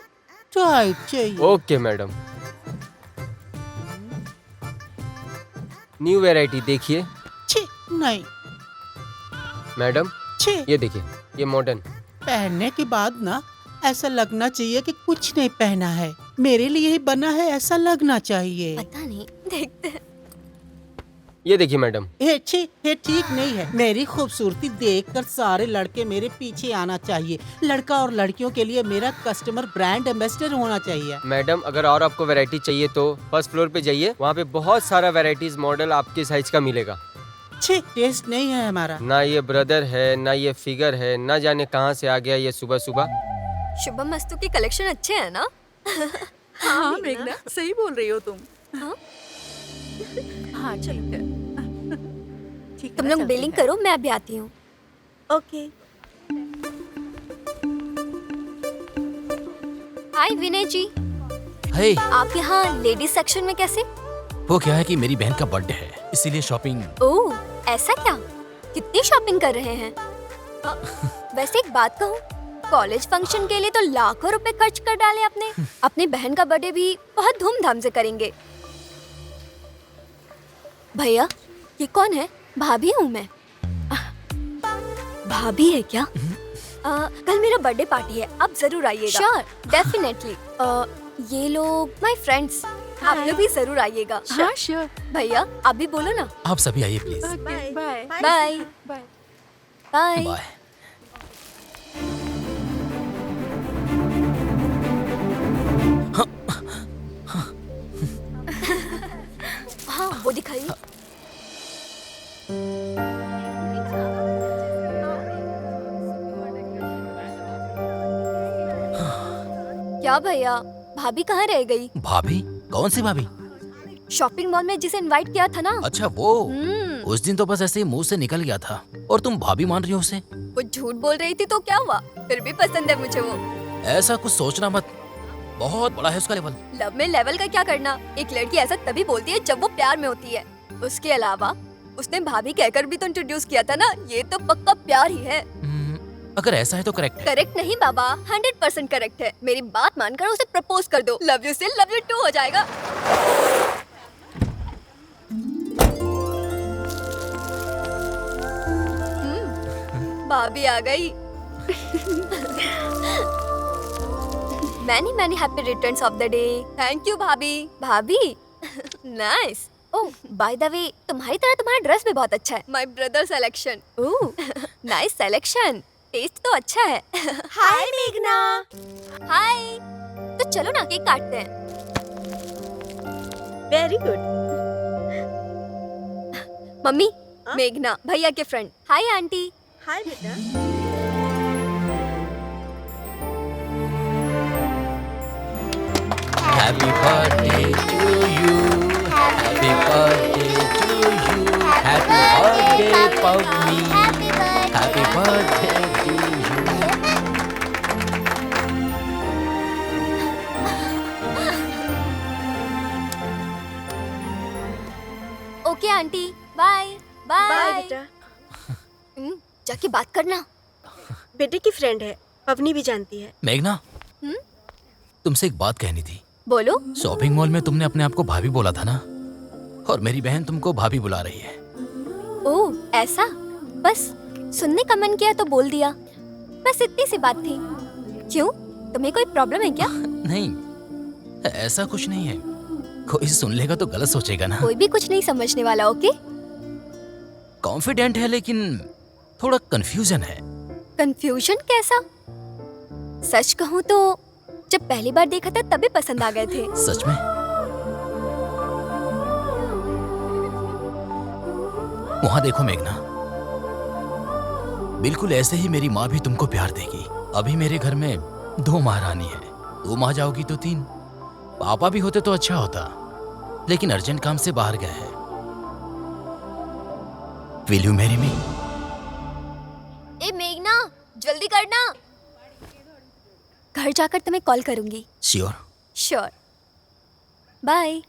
टाइट चाहिए। Okay madam. न्यू वैरायटी देखिए। छी नहीं मैडम छी, ये देखिए, ये मॉडर्न। पहनने के बाद ना ऐसा लगना चाहिए कि कुछ नहीं पहना है, मेरे लिए ही बना है ऐसा लगना चाहिए। पता नहीं, देखते हैं। ये देखिए मैडम। ये ठीक नहीं है। मेरी खूबसूरती देखकर सारे लड़के मेरे पीछे आना चाहिए। लड़का और लड़कियों के लिए मेरा कस्टमर ब्रांड एम्बेसडर होना चाहिए। मैडम अगर और आपको वैरायटी चाहिए तो फर्स्ट फ्लोर पे जाइए, वहाँ पे बहुत सारा वैरायटीज मॉडल आपके साइज का मिलेगा। छी, टेस्ट नहीं है हमारा। ना ये ब्रदर है, ना ये फिगर है, ना जाने कहाँ से आ गया ये सुबह सुबह। शुभम मस्तु की कलेक्शन अच्छे है ना? हाँ मेघना, सही बोल रही हो तुम। हाँ? हाँ चलो। ठीक है तुम ना, लोग चलते बिलिंग हैं। करो, मैं अभी आती हूँ। ओके। हाय विनय जी, हे, आप यहाँ लेडीज सेक्शन में कैसे? वो क्या है कि मेरी बहन का बर्थडे है, इसीलिए शॉपिंग। ओह ऐसा क्या? कितनी शॉपिंग कर रहे हैं? वैसे एक बात कहूँ, कॉलेज फंक्शन के लिए तो लाखों रुपए खर्च कर डाले आपने। अपनी बहन का बर्थडे भी बहुत धूमधाम से करेंगे। भैया ये कौन है? भाभी हूँ मैं। भाभी है क्या? कल मेरा बर्थडे पार्टी है, आप जरूर आइएगा। Sure, definitely. ये लोग माय फ्रेंड्स, आप लोग भी जरूर आइएगा। हाँ श्योर। भैया आप भी बोलो ना। आप सभी आइए please. Bye bye bye bye. Bye. Bye. हाँ वो दिखाइए। क्या भैया, भाभी कहाँ रह गई? भाभी? कौन सी भाभी? शॉपिंग मॉल में जिसे इनवाइट किया था ना। अच्छा वो, उस दिन तो बस ऐसे ही मुंह से निकल गया था और तुम भाभी मान रही हो उसे? वो झूठ बोल रही थी तो क्या हुआ, फिर भी पसंद है मुझे वो। ऐसा कुछ सोचना मत, बहुत बड़ा है उसका लेवल। लव में लेवल का क्या करना, एक लड़की ऐसा तभी बोलती है जब वो प्यार में होती है। उसके अलावा उसने भाभी कहकर भी तो इंट्रोड्यूस किया था ना, ये तो पक्का प्यार ही है। अगर ऐसा है तो करेक्ट है। करेक्ट नहीं बाबा, 100% करेक्ट है। मेरी बात मानकर उसे प्रपोज कर दो। लव यू से लव यू टू हो जाएगा। भाभी आ गई। Many many happy returns of the day. Thank you भाभी। भाभी nice. Oh by the way, तुम्हारी तरह तुम्हारा ड्रेस भी बहुत अच्छा है। My brother selection. Oh nice selection. Taste तो अच्छा है। हाय मेघना। हाय। तो चलो ना केक काटते हैं। Very good. मम्मी, हाँ? मेघना भैया के फ्रेंड। Hi aunty. हाय बेटा। Happy birthday to you. Happy birthday to you. Happy birthday, Pavni. Happy birthday to you. Okay aunty, bye bye bye. बेटा। जाके बात करना। बेटे की फ्रेंड है, पवनी भी जानती है। मेघना, हम्म? तुमसे एक बात कहनी थी। बोलो। शॉपिंग मॉल में तुमने अपने आप को भाभी बोला था ना, और मेरी बहन तुमको भाभी बुला रही है। ओह ऐसा? बस सुनने का मन किया तो बोल दिया। बस इतनी सी बात थी। क्यों, तुम्हें कोई प्रॉब्लम है क्या? नहीं, ऐसा कुछ नहीं है। कोई सुन लेगा तो गलत सोचेगा ना। कोई भी कुछ नहीं समझने वाला। ओके। कॉन्फिडेंट है लेकिन थोड़ा कंफ्यूजन है। कंफ्यूजन कैसा? सच कहूँ तो जब पहली बार देखा था तभी पसंद आ गए थे। सच में? वहां देखो मेघना, बिल्कुल ऐसे ही मेरी माँ भी तुमको प्यार देगी। अभी मेरे घर में 2 महारानी है। तुम आ जाओगी तो 3। पापा भी होते तो अच्छा होता, लेकिन अर्जेंट काम से बाहर गए हैं। Will you marry me? ए मेघना, जल्दी करना। घर जाकर तुम्हें कॉल करूंगी। श्योर। श्योर। बाय।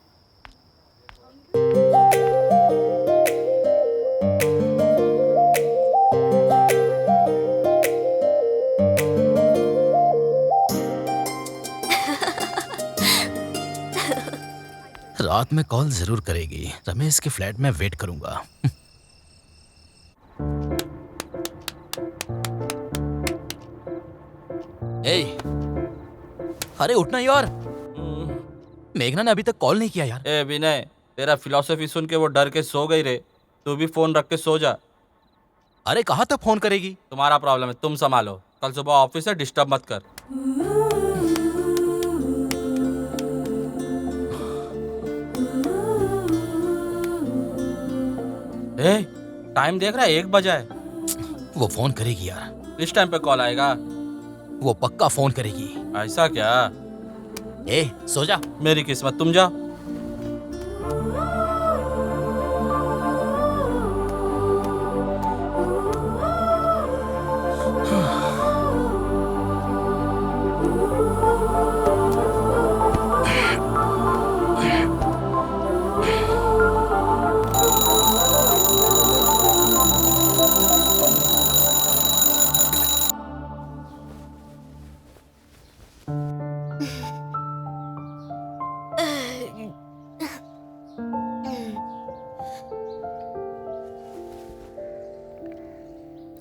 रात में कॉल जरूर करेगी। रमेश के फ्लैट में वेट करूंगा। ए, अरे उठना यार। मेघना ने अभी तक कॉल नहीं किया यार। ए विनय, तेरा फिलॉसफी सुन के वो डर के सो गई रे। तू भी फोन रख के सो जा। अरे कहाँ तक फोन करेगी? तुम्हारा प्रॉब्लम है, तुम संभालो। कल सुबह ऑफिस है, डिस्टर्ब मत कर। ए, टाइम देख रहा है, 1 बजा है। वो फोन करेगी यार। इस टाइम पे कॉल आएगा? वो पक्का फोन करेगी। ऐसा क्या? ए, सो जा। मेरी किस्मत, तुम जाओ।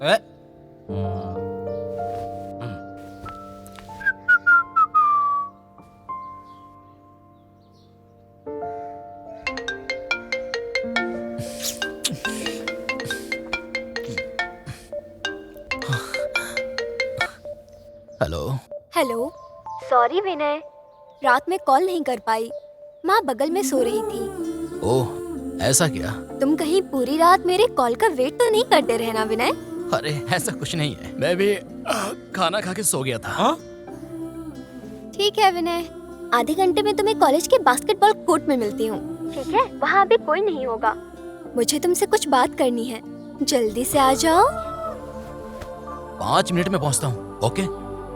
ए? हेलो। हेलो। सॉरी विनय, रात में कॉल नहीं कर पाई। माँ बगल में सो रही थी। ओह, ऐसा क्या? तुम कहीं पूरी रात मेरे कॉल का वेट तो नहीं करते रहना विनय। अरे ऐसा कुछ नहीं है, मैं भी खाना खा के सो गया था। हाँ? ठीक है विनय, आधे घंटे में तुम्हें कॉलेज के बास्केटबॉल कोर्ट में मिलती हूँ। ठीक है, वहाँ अभी कोई नहीं होगा। मुझे तुमसे कुछ बात करनी है, जल्दी से आ जाओ। 5 मिनट में पहुँचता हूँ। Okay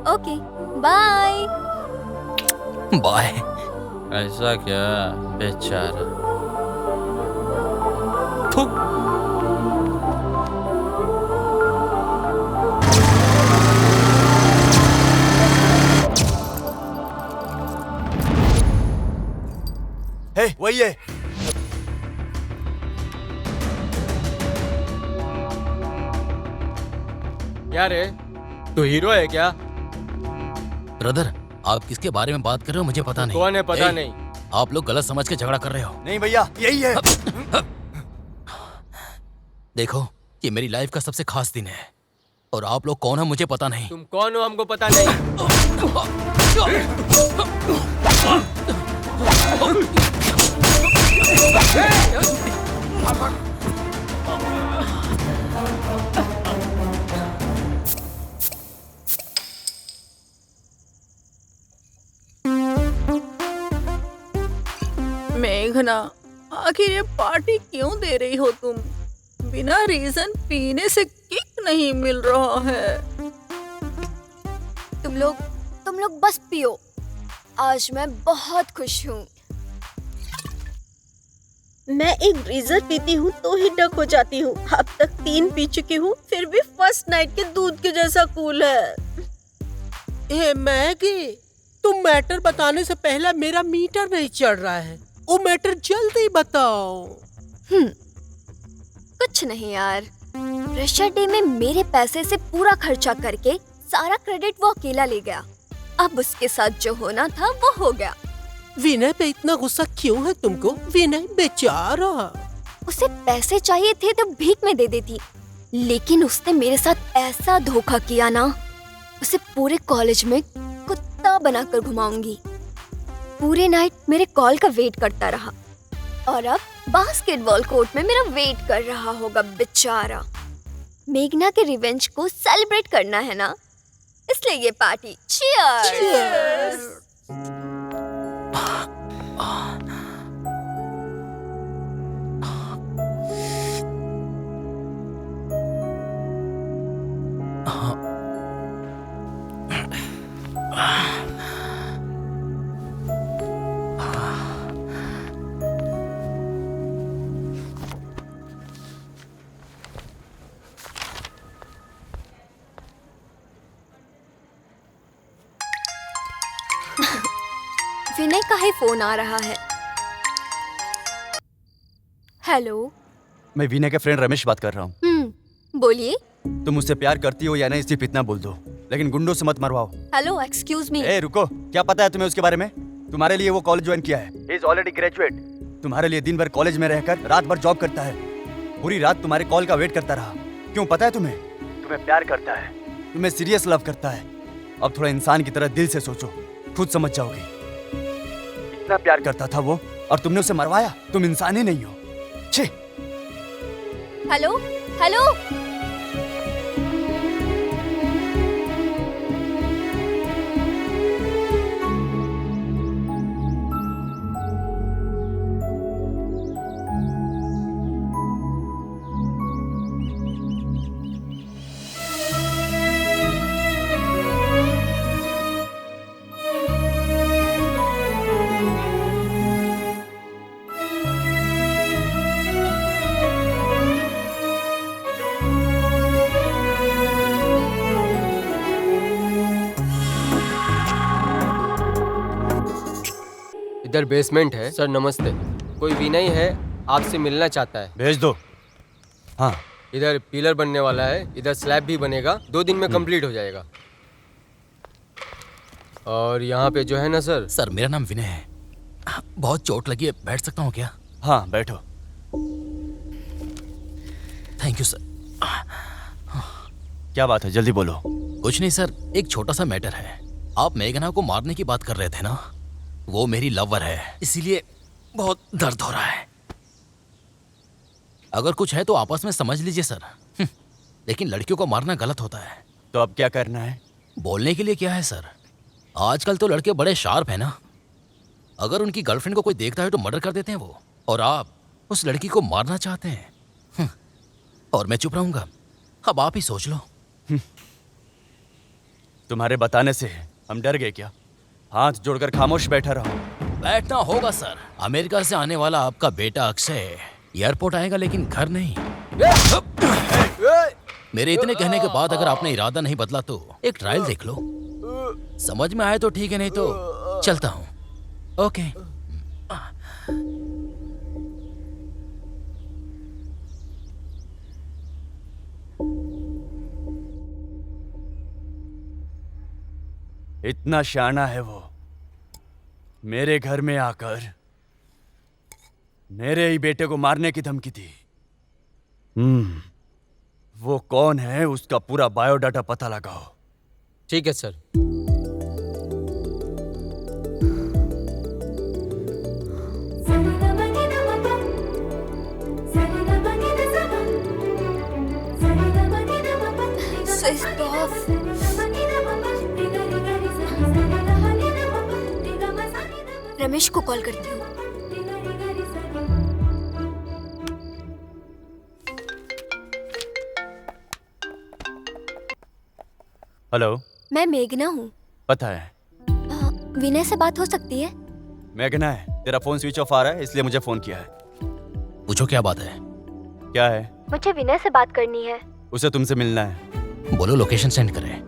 okay, bye. बाय। ऐसा क्या? बेचारा। वही है। क्या रे, तू हीरो है क्या? ब्रदर, आप किसके बारे में बात कर रहे हो मुझे पता नहीं। कौन है पता ए, नहीं। आप लोग गलत समझ के झगड़ा कर रहे हो। नहीं भैया, यही है। देखो, ये मेरी लाइफ का सबसे खास दिन है और आप लोग कौन हो मुझे पता नहीं। तुम कौन हो हमको पता नहीं। मेघना, आखिर ये पार्टी क्यों दे रही हो तुम? बिना रीजन पीने से किक नहीं मिल रहा है। तुम लोग बस पियो। आज मैं बहुत खुश हूँ। मैं एक ब्रीजर पीती हूँ तो ही डक हो जाती हूँ। अब तक 3 पी चुकी हूँ, फिर भी फर्स्ट नाइट के दूध के जैसा कूल है। ए मैगी, तुम मैटर बताने से पहले मेरा मीटर नहीं चढ़ रहा है। वो मैटर जल्दी बताओ। कुछ नहीं यार, प्रेशर डे में मेरे पैसे से पूरा खर्चा करके सारा क्रेडिट वो अकेला ले गया। अब उसके साथ जो होना था वो हो गया। विनय पे इतना गुस्सा क्यों है तुमको? विनय बेचारा। उसे पैसे चाहिए थे तो भीख में दे देती, लेकिन उसने मेरे साथ ऐसा धोखा किया ना, उसे पूरे कॉलेज में कुत्ता बनाकर घुमाऊंगी। पूरे नाइट मेरे कॉल का वेट करता रहा और अब बास्केटबॉल कोर्ट में मेरा वेट कर रहा होगा बेचारा। मेघना के रिवेंज को सेलिब्रेट करना है ना, इसलिए ये पार्टी। चीयर्स। विनय का ही फोन आ रहा है। हेलो। मैं विनय के फ्रेंड रमेश बात कर रहा हूँ। बोलिए। तुम मुझसे प्यार करती हो या नहीं सिर्फ इतना बोल दो, लेकिन गुंडों से मत मरवाओ। Hello, excuse me. ए रुको, क्या पता है तुम्हें उसके बारे में? तुम्हारे लिए वो कॉलेज ज्वाइन किया है। He is already graduate. तुम्हारे लिए दिन भर कॉलेज में रहकर रात भर जॉब करता है। पूरी रात तुम्हारे कॉल का वेट करता रहा। क्यों पता है तुम्हें? तुम्हें प्यार करता है, तुम्हें सीरियस लव करता है। अब थोड़ा इंसान की तरह दिल से सोचो, खुद समझ जाओगे। इतना प्यार करता था वो और तुमने उसे मरवाया। तुम इंसान ही नहीं हो। छे। Hello hello. इधर बेसमेंट है। सर नमस्ते, कोई विनय है, आपसे मिलना चाहता है। भेज दो। हाँ, इधर पिलर बनने वाला है, इधर स्लैब भी बनेगा, 2 दिन में कंप्लीट हो जाएगा। और यहाँ पे जो है ना सर। सर मेरा नाम विनय है। बहुत चोट लगी है, बैठ सकता हूँ क्या? हाँ बैठो। Thank you sir. क्या बात है, जल्दी बोलो। कुछ नहीं सर, एक छोटा सा मैटर है। आप मेघना को मारने की बात कर रहे थे ना, वो मेरी लवर है, इसीलिए बहुत दर्द हो रहा है। अगर कुछ है तो आपस में समझ लीजिए सर। लेकिन लड़कियों को मारना गलत होता है। तो अब क्या करना है? बोलने के लिए क्या है सर, आजकल तो लड़के बड़े शार्प हैं ना। अगर उनकी गर्लफ्रेंड को कोई देखता है तो मर्डर कर देते हैं वो, और आप उस लड़की को मारना चाहते हैं। और मैं चुप रहूंगा? अब आप ही सोच लो। तुम्हारे बताने से हम डर गए क्या? हाथ जोड़कर खामोश बैठा रहो। बैठना होगा सर। अमेरिका से आने वाला आपका बेटा अक्षय एयरपोर्ट आएगा लेकिन घर नहीं। मेरे इतने कहने के बाद अगर आपने इरादा नहीं बदला तो एक ट्रायल देख लो। समझ में आए तो ठीक है, नहीं तो चलता हूँ। ओके। इतना शाना है वो, मेरे घर में आकर मेरे ही बेटे को मारने की धमकी दी। वो कौन है उसका पूरा बायोडाटा पता लगाओ। ठीक है सर। Switched off. रमेश को कॉल करती हूँ। हेलो, मैं मेघना हूँ। पता है। विनय से बात हो सकती है? मेघना है, तेरा फोन स्विच ऑफ आ रहा है इसलिए मुझे फोन किया है। पूछो क्या बात है। क्या है? मुझे विनय से बात करनी है। उसे तुमसे मिलना है। बोलो लोकेशन सेंड करे।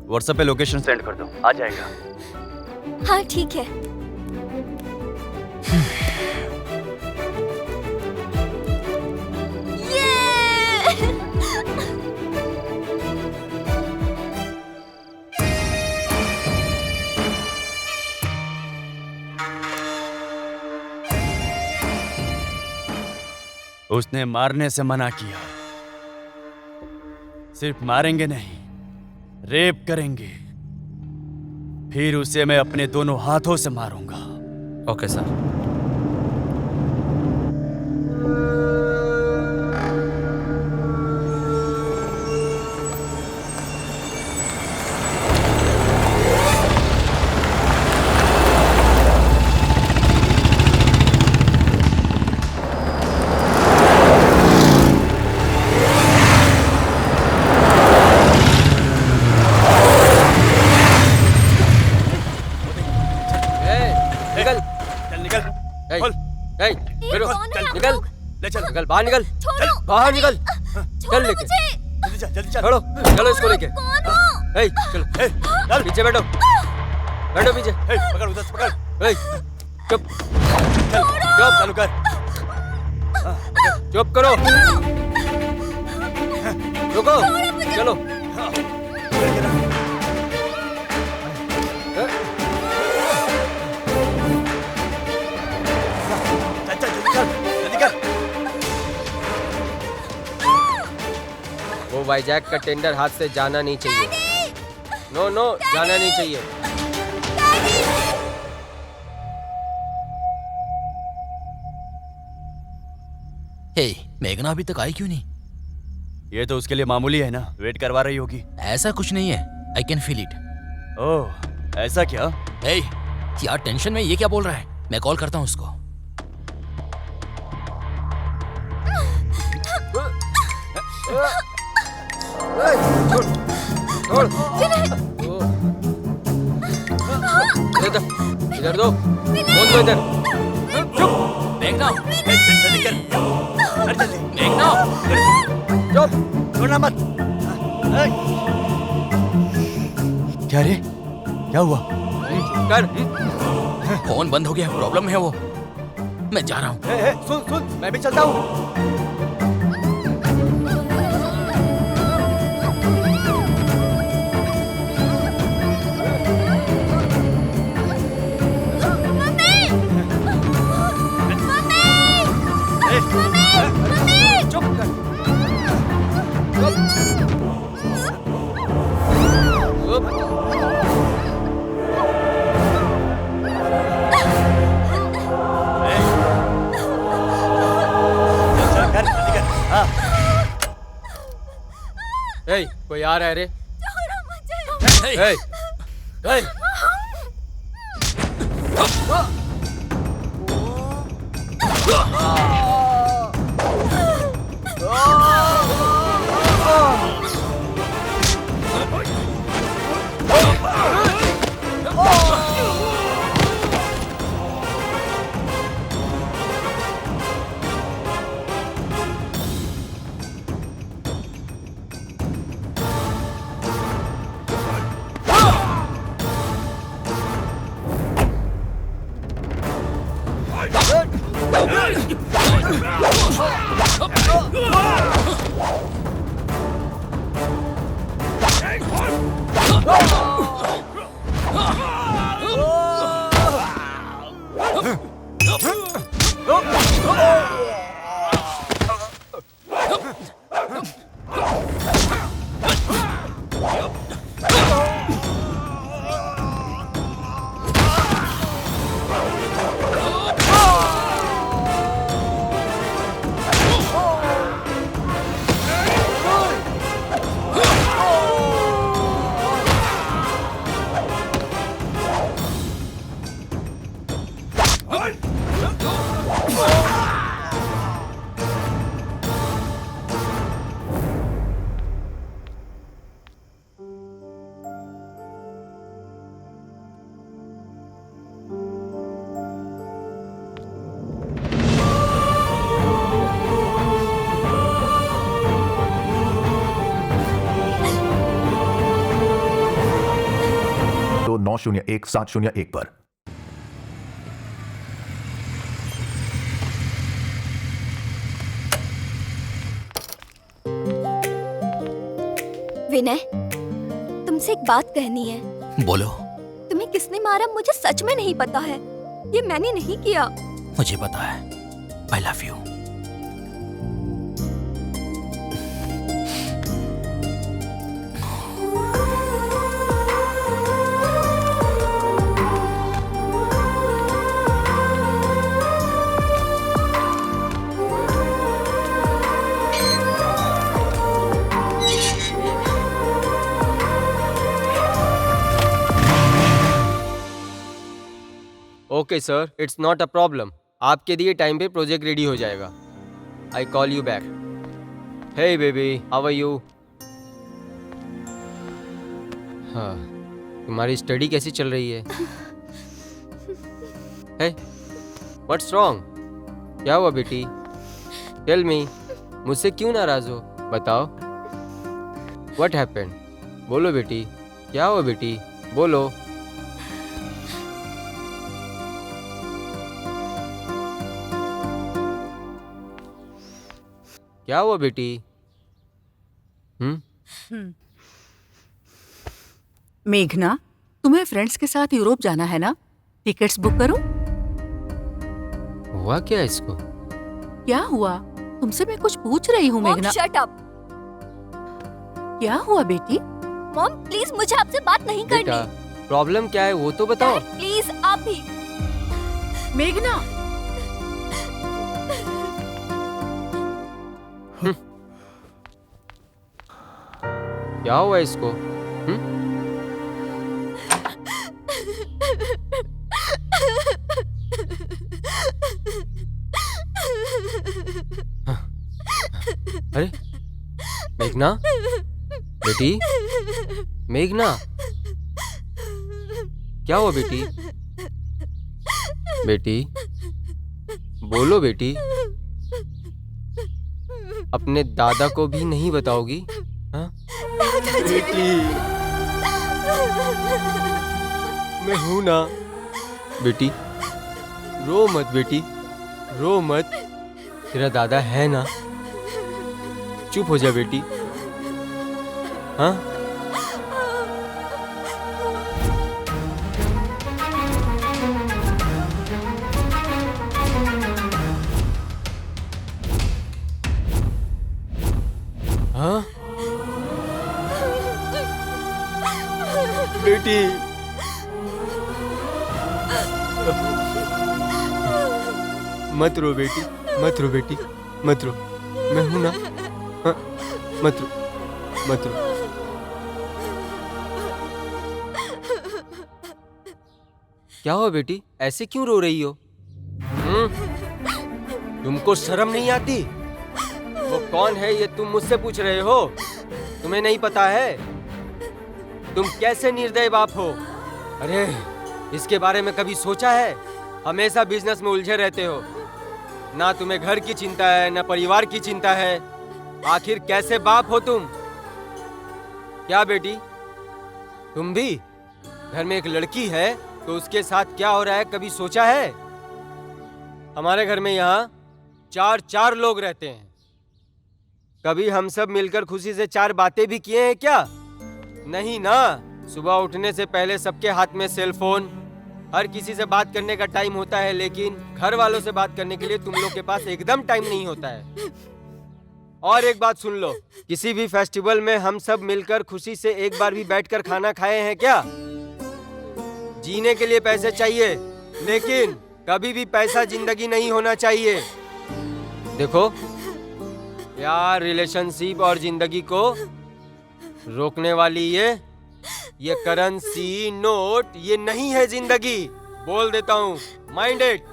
व्हाट्सएप पे लोकेशन सेंड कर दो, आ जाएगा। हाँ ठीक है। उसने मारने से मना किया। सिर्फ मारेंगे नहीं, रेप करेंगे, फिर उसे मैं अपने दोनों हाथों से मारूंगा। Okay sir. निकल बाहर, निकल बाहर, निकल चल लेके जल्दी चल। चलो चलो इसको लेके। चलो चल पीछे बैठो, बैठो पीछे। पकड़ उधर से पकड़। चुप चल चालू कर। चुप करो, रुको, चलो। वो वाईजैक का टेंडर हाथ से जाना नहीं चाहिए। नो नो, जाना नहीं चाहिए। हे, मेघना अभी तक आई क्यों नहीं? ये तो उसके लिए मामूली है ना, वेट करवा रही होगी। ऐसा कुछ नहीं है, आई कैन फील इट। ओह, ऐसा क्या? हे, यार टेंशन में ये क्या बोल रहा है? मैं कॉल करता हूँ उसको। इधर दो, फोन दो इधर। चुप, मेघना। जल्दी कर, जल्दी। मेघना, चुप, छोड़ना मत। क्या रे, क्या हुआ? कर। फोन बंद हो गया, प्रॉब्लम है वो। मैं जा रहा हूँ। सुन सुन, मैं भी चलता हूँ। कोई आ रहा है रे? तो 901-701 पर। विनय, तुमसे एक बात कहनी है। बोलो। तुम्हें किसने मारा मुझे सच में नहीं पता है। ये मैंने नहीं किया। मुझे पता है। I love you. Okay sir, it's not a problem. आपके दिए टाइम पे प्रोजेक्ट रेडी हो जाएगा। I call you back. Hey baby, how are you? हाँ, तुम्हारी स्टडी कैसी चल रही है? Hey, what's wrong? क्या हुआ बेटी? टेल मी, मुझसे क्यों नाराज हो? बताओ। What happened? बोलो बेटी, क्या हुआ बेटी? बोलो। क्या हुआ बेटी? मेघना, तुम्हें फ्रेंड्स के साथ यूरोप जाना है ना? टिकट्स बुक करो। हुआ क्या इसको? क्या हुआ? तुमसे मैं कुछ पूछ रही हूँ मेघना। Shut up. क्या हुआ बेटी? मॉम प्लीज, मुझे आपसे बात नहीं बेटा, करनी। प्रॉब्लम क्या है वो तो बताओ। प्लीज आप भी। मेघना, क्या हुआ इसको? अरे मेघना, बेटी, मेघना, क्या हुआ बेटी? बेटी, बोलो बेटी। अपने दादा को भी नहीं बताओगी? हाँ? बेटी, मैं हूं ना। बेटी, रो मत बेटी, रो मत। तेरा दादा है ना। चुप हो जा बेटी। हाँ? हाँ? बेटी, मत रो बेटी, मत रो बेटी, मत रो। मैं हूं ना। हाँ? मत रो, मत रो। क्या हुआ बेटी? ऐसे क्यों रो रही हो? तुमको शर्म नहीं आती? वो कौन है ये तुम मुझसे पूछ रहे हो? तुम्हें नहीं पता है? तुम कैसे निर्दयी बाप हो? अरे, इसके बारे में कभी सोचा है? हमेशा बिजनेस में उलझे रहते हो। ना तुम्हें घर की चिंता है, ना परिवार की चिंता है। आखिर कैसे बाप हो तुम? क्या बेटी, तुम भी? घर में एक लड़की है तो उसके साथ क्या हो रहा है कभी सोचा है? हमारे घर में यहाँ चार लोग रहते हैं। कभी हम सब मिलकर खुशी से 4 बातें भी किए हैं क्या? नहीं ना। सुबह उठने से पहले सबके हाथ में सेल फोन, हर किसी से बात करने का टाइम होता है, लेकिन घर वालों से बात करने के लिए तुम लोग के पास एकदम टाइम नहीं होता है। और एक बात सुन लो, किसी भी फेस्टिवल में हम सब मिलकर खुशी से एक बार भी बैठकर खाना खाए हैं क्या? जीने के लिए पैसे चाहिए, लेकिन कभी भी पैसा जिंदगी नहीं होना चाहिए। देखो, प्यार, रिलेशनशिप और जिंदगी को रोकने वाली ये करेंसी, नोट, ये नहीं है जिंदगी। बोल देता हूँ, माइंड इट।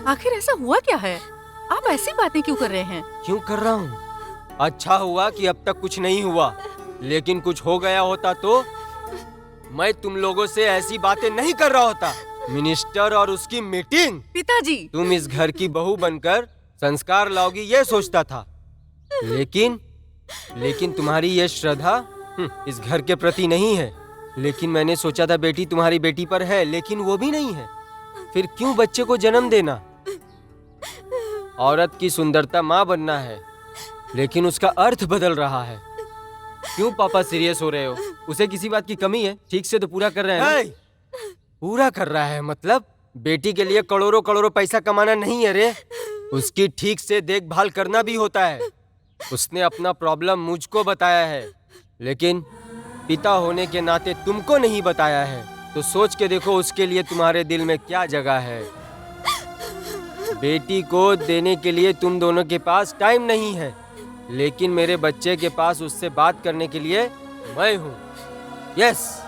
आखिर ऐसा हुआ क्या है? आप ऐसी बातें क्यों कर रहे हैं? क्यों कर रहा हूँ? अच्छा हुआ कि अब तक कुछ नहीं हुआ, लेकिन कुछ हो गया होता तो मैं तुम लोगों से ऐसी बातें नहीं कर रहा होता। मिनिस्टर और उसकी मीटिंग। पिताजी, तुम इस घर की बहू बनकर संस्कार लाओगी ये सोचता था, लेकिन तुम्हारी ये श्रद्धा इस घर के प्रति नहीं है। लेकिन मैंने सोचा था बेटी तुम्हारी बेटी पर है, लेकिन वो भी नहीं है। फिर क्यों बच्चे को जन्म देना? औरत की सुंदरता माँ बनना है, लेकिन उसका अर्थ बदल रहा है। क्यों पापा सीरियस हो रहे हो? उसे किसी बात की कमी है? ठीक से तो पूरा कर रहे हैं ना? पूरा कर रहा है मतलब बेटी के लिए करोड़ों करोड़ों पैसा कमाना नहीं है रे, उसकी ठीक से देखभाल करना भी होता है। उसने अपना प्रॉब्लम मुझको बताया है, लेकिन पिता होने के नाते तुमको नहीं बताया है। तो सोच के देखो उसके लिए तुम्हारे दिल में क्या जगह है। बेटी को देने के लिए तुम दोनों के पास टाइम नहीं है, लेकिन मेरे बच्चे के पास उससे बात करने के लिए मैं हूँ। यस।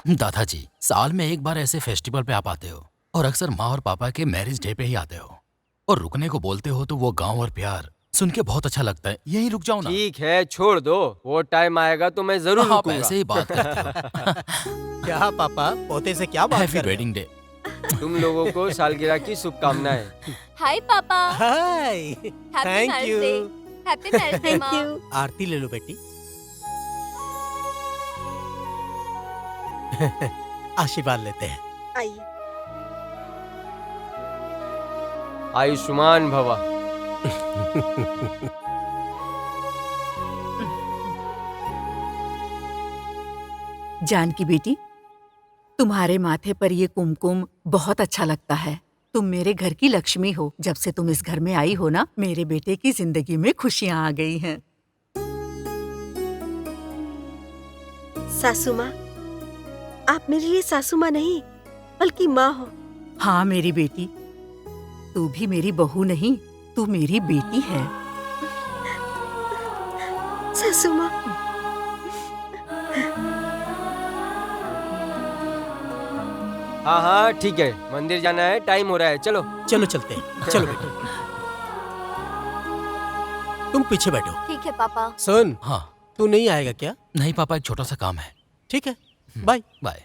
दादाजी, साल में एक बार ऐसे फेस्टिवल पे आप आते हो और अक्सर माँ और पापा के मैरिज डे पे ही आते हो और रुकने को बोलते हो, तो वो गांव और प्यार सुन के बहुत अच्छा लगता है। यहीं रुक जाओ ना। ठीक है, छोड़ दो, वो टाइम आएगा तो मैं जरूर आप रुकूंगा। ऐसे ही बात करते हो। क्या पापा, पोते से क्या बात हैप्पी कर रहे वेडिंग डे। तुम लोगों को सालगिरह की शुभकामनाएं। Hi papa. Hi, happy thank marriage you. Day. Happy marriage day माँ। आरती ले लो बेटी। आशीर्वाद लेते हैं। आइए। आयुष्मान भवा। जानकी बेटी, तुम्हारे माथे पर ये कुमकुम बहुत अच्छा लगता है। तुम मेरे घर की लक्ष्मी हो। जब से तुम इस घर में आई हो ना, मेरे बेटे की जिंदगी में खुशियाँ आ गई हैं। सासू माँ, आप मेरे लिए सासू माँ नहीं बल्कि माँ हो। हाँ मेरी बेटी, तू भी मेरी बहू नहीं, तू मेरी बेटी है। सासू माँ। हाँ हाँ ठीक है, मंदिर जाना है, टाइम हो रहा है, चलो। चलो चलते हैं। चलो बेटी, तुम पीछे बैठो। ठीक है पापा। सुन, हाँ। तू नहीं आएगा क्या? नहीं पापा, एक छोटा सा काम है। ठीक है, बाय बाय।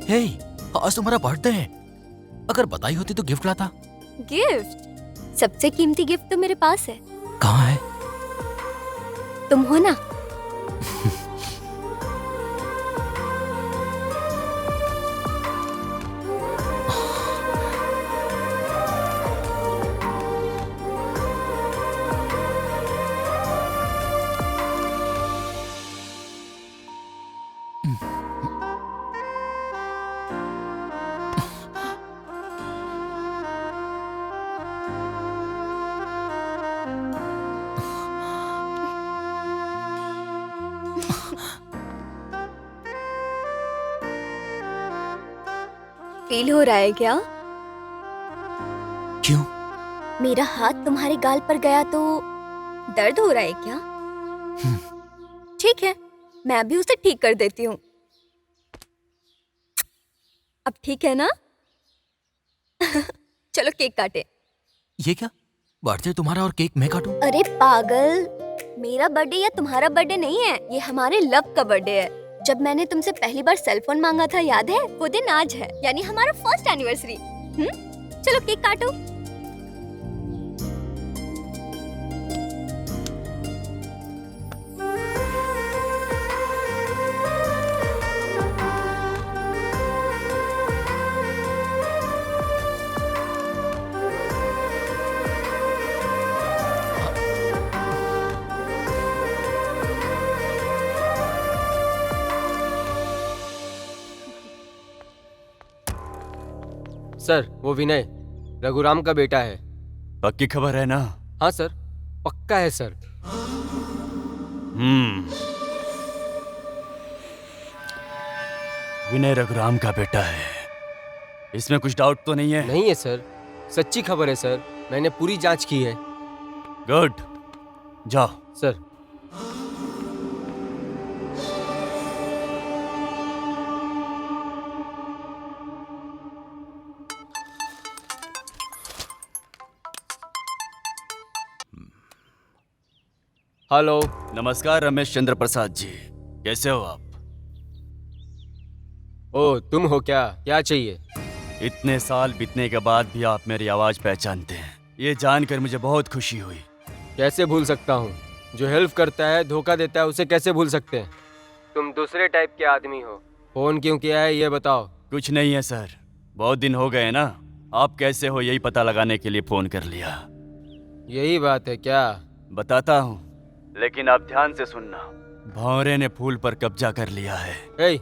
हे, आज तुम्हारा बर्थडे है। अगर बताई होती तो गिफ्ट लाता। गिफ्ट? सबसे कीमती गिफ्ट तो मेरे पास है। कहाँ है? तुम हो ना। फील हो रहा है क्या? क्यों? मेरा हाथ तुम्हारे गाल पर गया तो दर्द हो रहा है क्या? ठीक है, मैं भी उसे ठीक कर देती हूँ। अब ठीक है ना? चलो केक काटे। ये क्या? बर्थडे तुम्हारा और केक मैं काटूं? अरे पागल, मेरा बर्थडे या तुम्हारा बर्थडे नहीं है, ये हमारे लव का बर्थडे है। जब मैंने तुमसे पहली बार सेल फोन मांगा था याद है? वो दिन आज है, यानी हमारा फर्स्ट एनिवर्सरी। चलो केक काटो। सर, वो विनय रघुराम का बेटा है। पक्की खबर है ना? हाँ सर, पक्का है सर। विनय रघुराम का बेटा है, इसमें कुछ डाउट तो नहीं है? नहीं है सर, सच्ची खबर है सर, मैंने पूरी जांच की है। गुड, जाओ। सर। हेलो। नमस्कार रमेश चंद्र प्रसाद जी, कैसे हो आप? ओ, तुम हो क्या? क्या चाहिए? इतने साल बीतने के बाद भी आप मेरी आवाज पहचानते हैं, ये जानकर मुझे बहुत खुशी हुई। कैसे भूल सकता हूँ? जो हेल्प करता है, धोखा देता है, उसे कैसे भूल सकते हैं? तुम दूसरे टाइप के आदमी हो। फोन क्यों किया है ये बताओ। कुछ नहीं है सर, बहुत दिन हो गए ना, आप कैसे हो यही पता लगाने के लिए फोन कर लिया। यही बात है क्या? बताता हूँ, लेकिन आप ध्यान से सुनना। भंवरे ने फूल पर कब्जा कर लिया है। ए,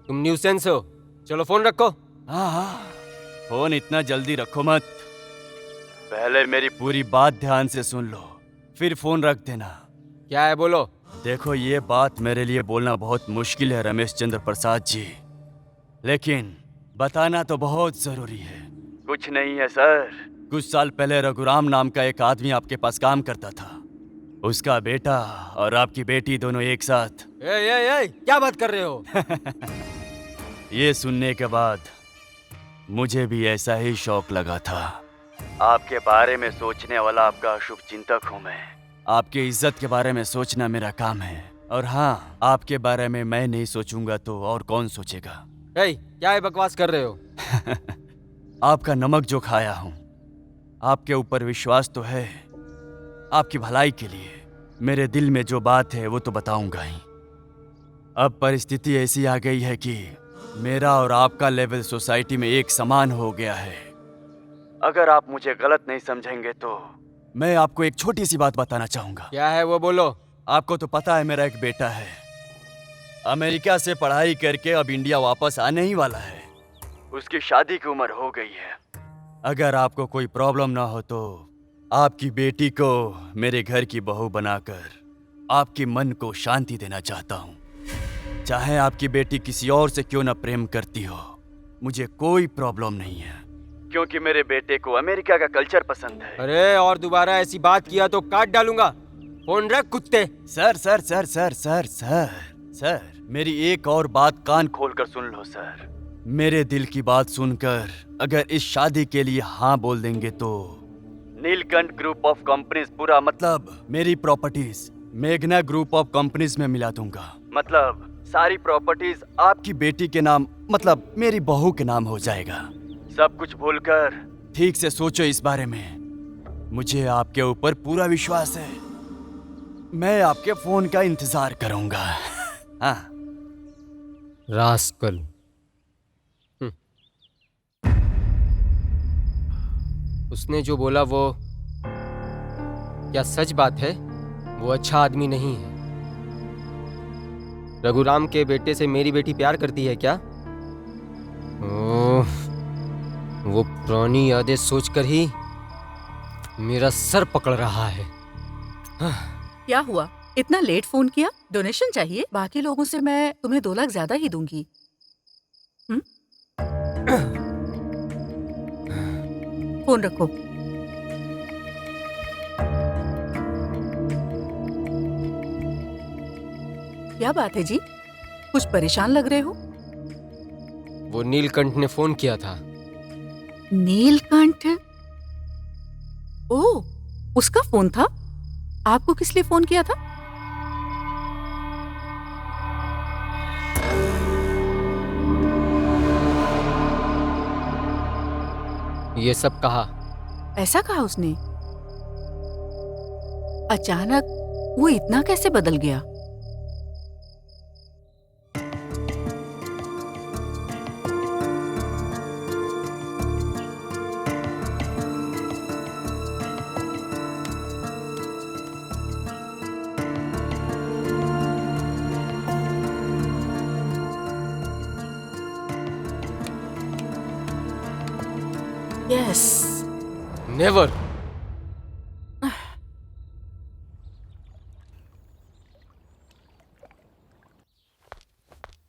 तुम न्यूसेंस हो, चलो फोन रखो। हाँ, फोन इतना जल्दी रखो मत, पहले मेरी पूरी बात ध्यान से सुन लो, फिर फोन रख देना। क्या है बोलो। देखो, ये बात मेरे लिए बोलना बहुत मुश्किल है रमेश चंद्र प्रसाद जी, लेकिन बताना तो बहुत जरूरी है। कुछ नहीं है सर, कुछ साल पहले रघुराम नाम का एक आदमी आपके पास काम करता था, उसका बेटा और आपकी बेटी दोनों एक साथ। ए, क्या बात कर रहे हो? ये सुनने के बाद मुझे भी ऐसा ही शौक लगा था। आपके बारे में सोचने वाला आपका शुभ चिंतक हूँ मैं। आपकी इज्जत के बारे में सोचना मेरा काम है, और हाँ, आपके बारे में मैं नहीं सोचूंगा तो और कौन सोचेगा। क्या है बकवास कर रहे हो? आपका नमक जो खाया हूँ, आपके ऊपर विश्वास तो है, आपकी भलाई के लिए मेरे दिल में जो बात है वो तो बताऊंगा ही। अब परिस्थिति ऐसी आ गई है कि मेरा और आपका लेवल सोसाइटी में एक समान हो गया है। अगर आप मुझे गलत नहीं समझेंगे तो मैं आपको एक छोटी सी बात बताना चाहूंगा। क्या है वो बोलो। आपको तो पता है मेरा एक बेटा है, अमेरिका से पढ़ाई करके अब इंडिया वापस आने ही वाला है। उसकी शादी की उम्र हो गई है। अगर आपको कोई प्रॉब्लम ना हो तो आपकी बेटी को मेरे घर की बहू बनाकर आपके मन को शांति देना चाहता हूँ। चाहे आपकी बेटी किसी और से क्यों ना प्रेम करती हो, मुझे कोई प्रॉब्लम नहीं है, क्योंकि मेरे बेटे को अमेरिका का कल्चर पसंद है। अरे और दोबारा ऐसी बात किया तो काट डालूंगा। फोन रख कुत्ते। Sir sir sir sir sir sir sir मेरी एक और बात कान खोलकर सुन लो सर। मेरे दिल की बात सुनकर अगर इस शादी के लिए हाँ बोल देंगे तो नीलकंठ ग्रुप ऑफ कंपनीज, पूरा मतलब मेरी प्रॉपर्टीज मेघना ग्रुप ऑफ कंपनीज में मिला दूंगा। मतलब सारी प्रॉपर्टीज आपकी बेटी के नाम, मतलब मेरी बहू के नाम हो जाएगा। सब कुछ भूलकर ठीक से सोचो इस बारे में। मुझे आपके ऊपर पूरा विश्वास है। मैं आपके फोन का इंतजार करूंगा। हाँ। रास्कल। उसने जो बोला वो क्या सच बात है? वो अच्छा आदमी नहीं है। रघुराम के बेटे से मेरी बेटी प्यार करती है क्या? ओह, वो पुरानी यादें सोचकर ही मेरा सर पकड़ रहा है। क्या हुआ? इतना लेट फोन किया? डोनेशन चाहिए? बाकी लोगों से मैं तुम्हें 2 लाख ज्यादा ही दूंगी। फोन रखो। क्या बात है जी? कुछ परेशान लग रहे हो? वो नीलकंठ ने फोन किया था। नीलकंठ? ओ, उसका फोन था? आपको किस लिए फोन किया था? ये सब कहा। ऐसा कहा उसने? अचानक वो इतना कैसे बदल गया? यस। नेवर।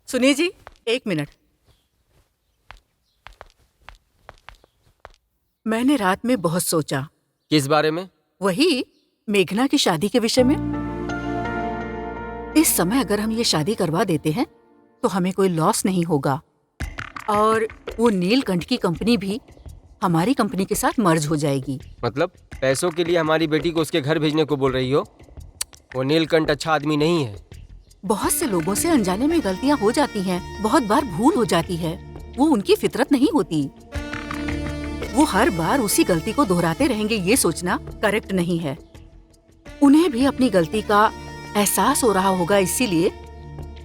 सुनिए जी, एक मिनट। मैंने रात में बहुत सोचा। किस बारे में? वही मेघना की शादी के विषय में। इस समय अगर हम ये शादी करवा देते हैं तो हमें कोई लॉस नहीं होगा, और वो नीलकंठ की कंपनी भी हमारी कंपनी के साथ मर्ज हो जाएगी। मतलब पैसों के लिए हमारी बेटी को उसके घर भेजने को बोल रही हो? वो नीलकंठ अच्छा आदमी नहीं है। बहुत से लोगों से अनजाने में गलतियां हो जाती हैं, बहुत बार भूल हो जाती है। वो उनकी फितरत नहीं होती। वो हर बार उसी गलती को दोहराते रहेंगे, ये सोचना करेक्ट नहीं है। उन्हें भी अपनी गलती का एहसास हो रहा होगा, इसीलिए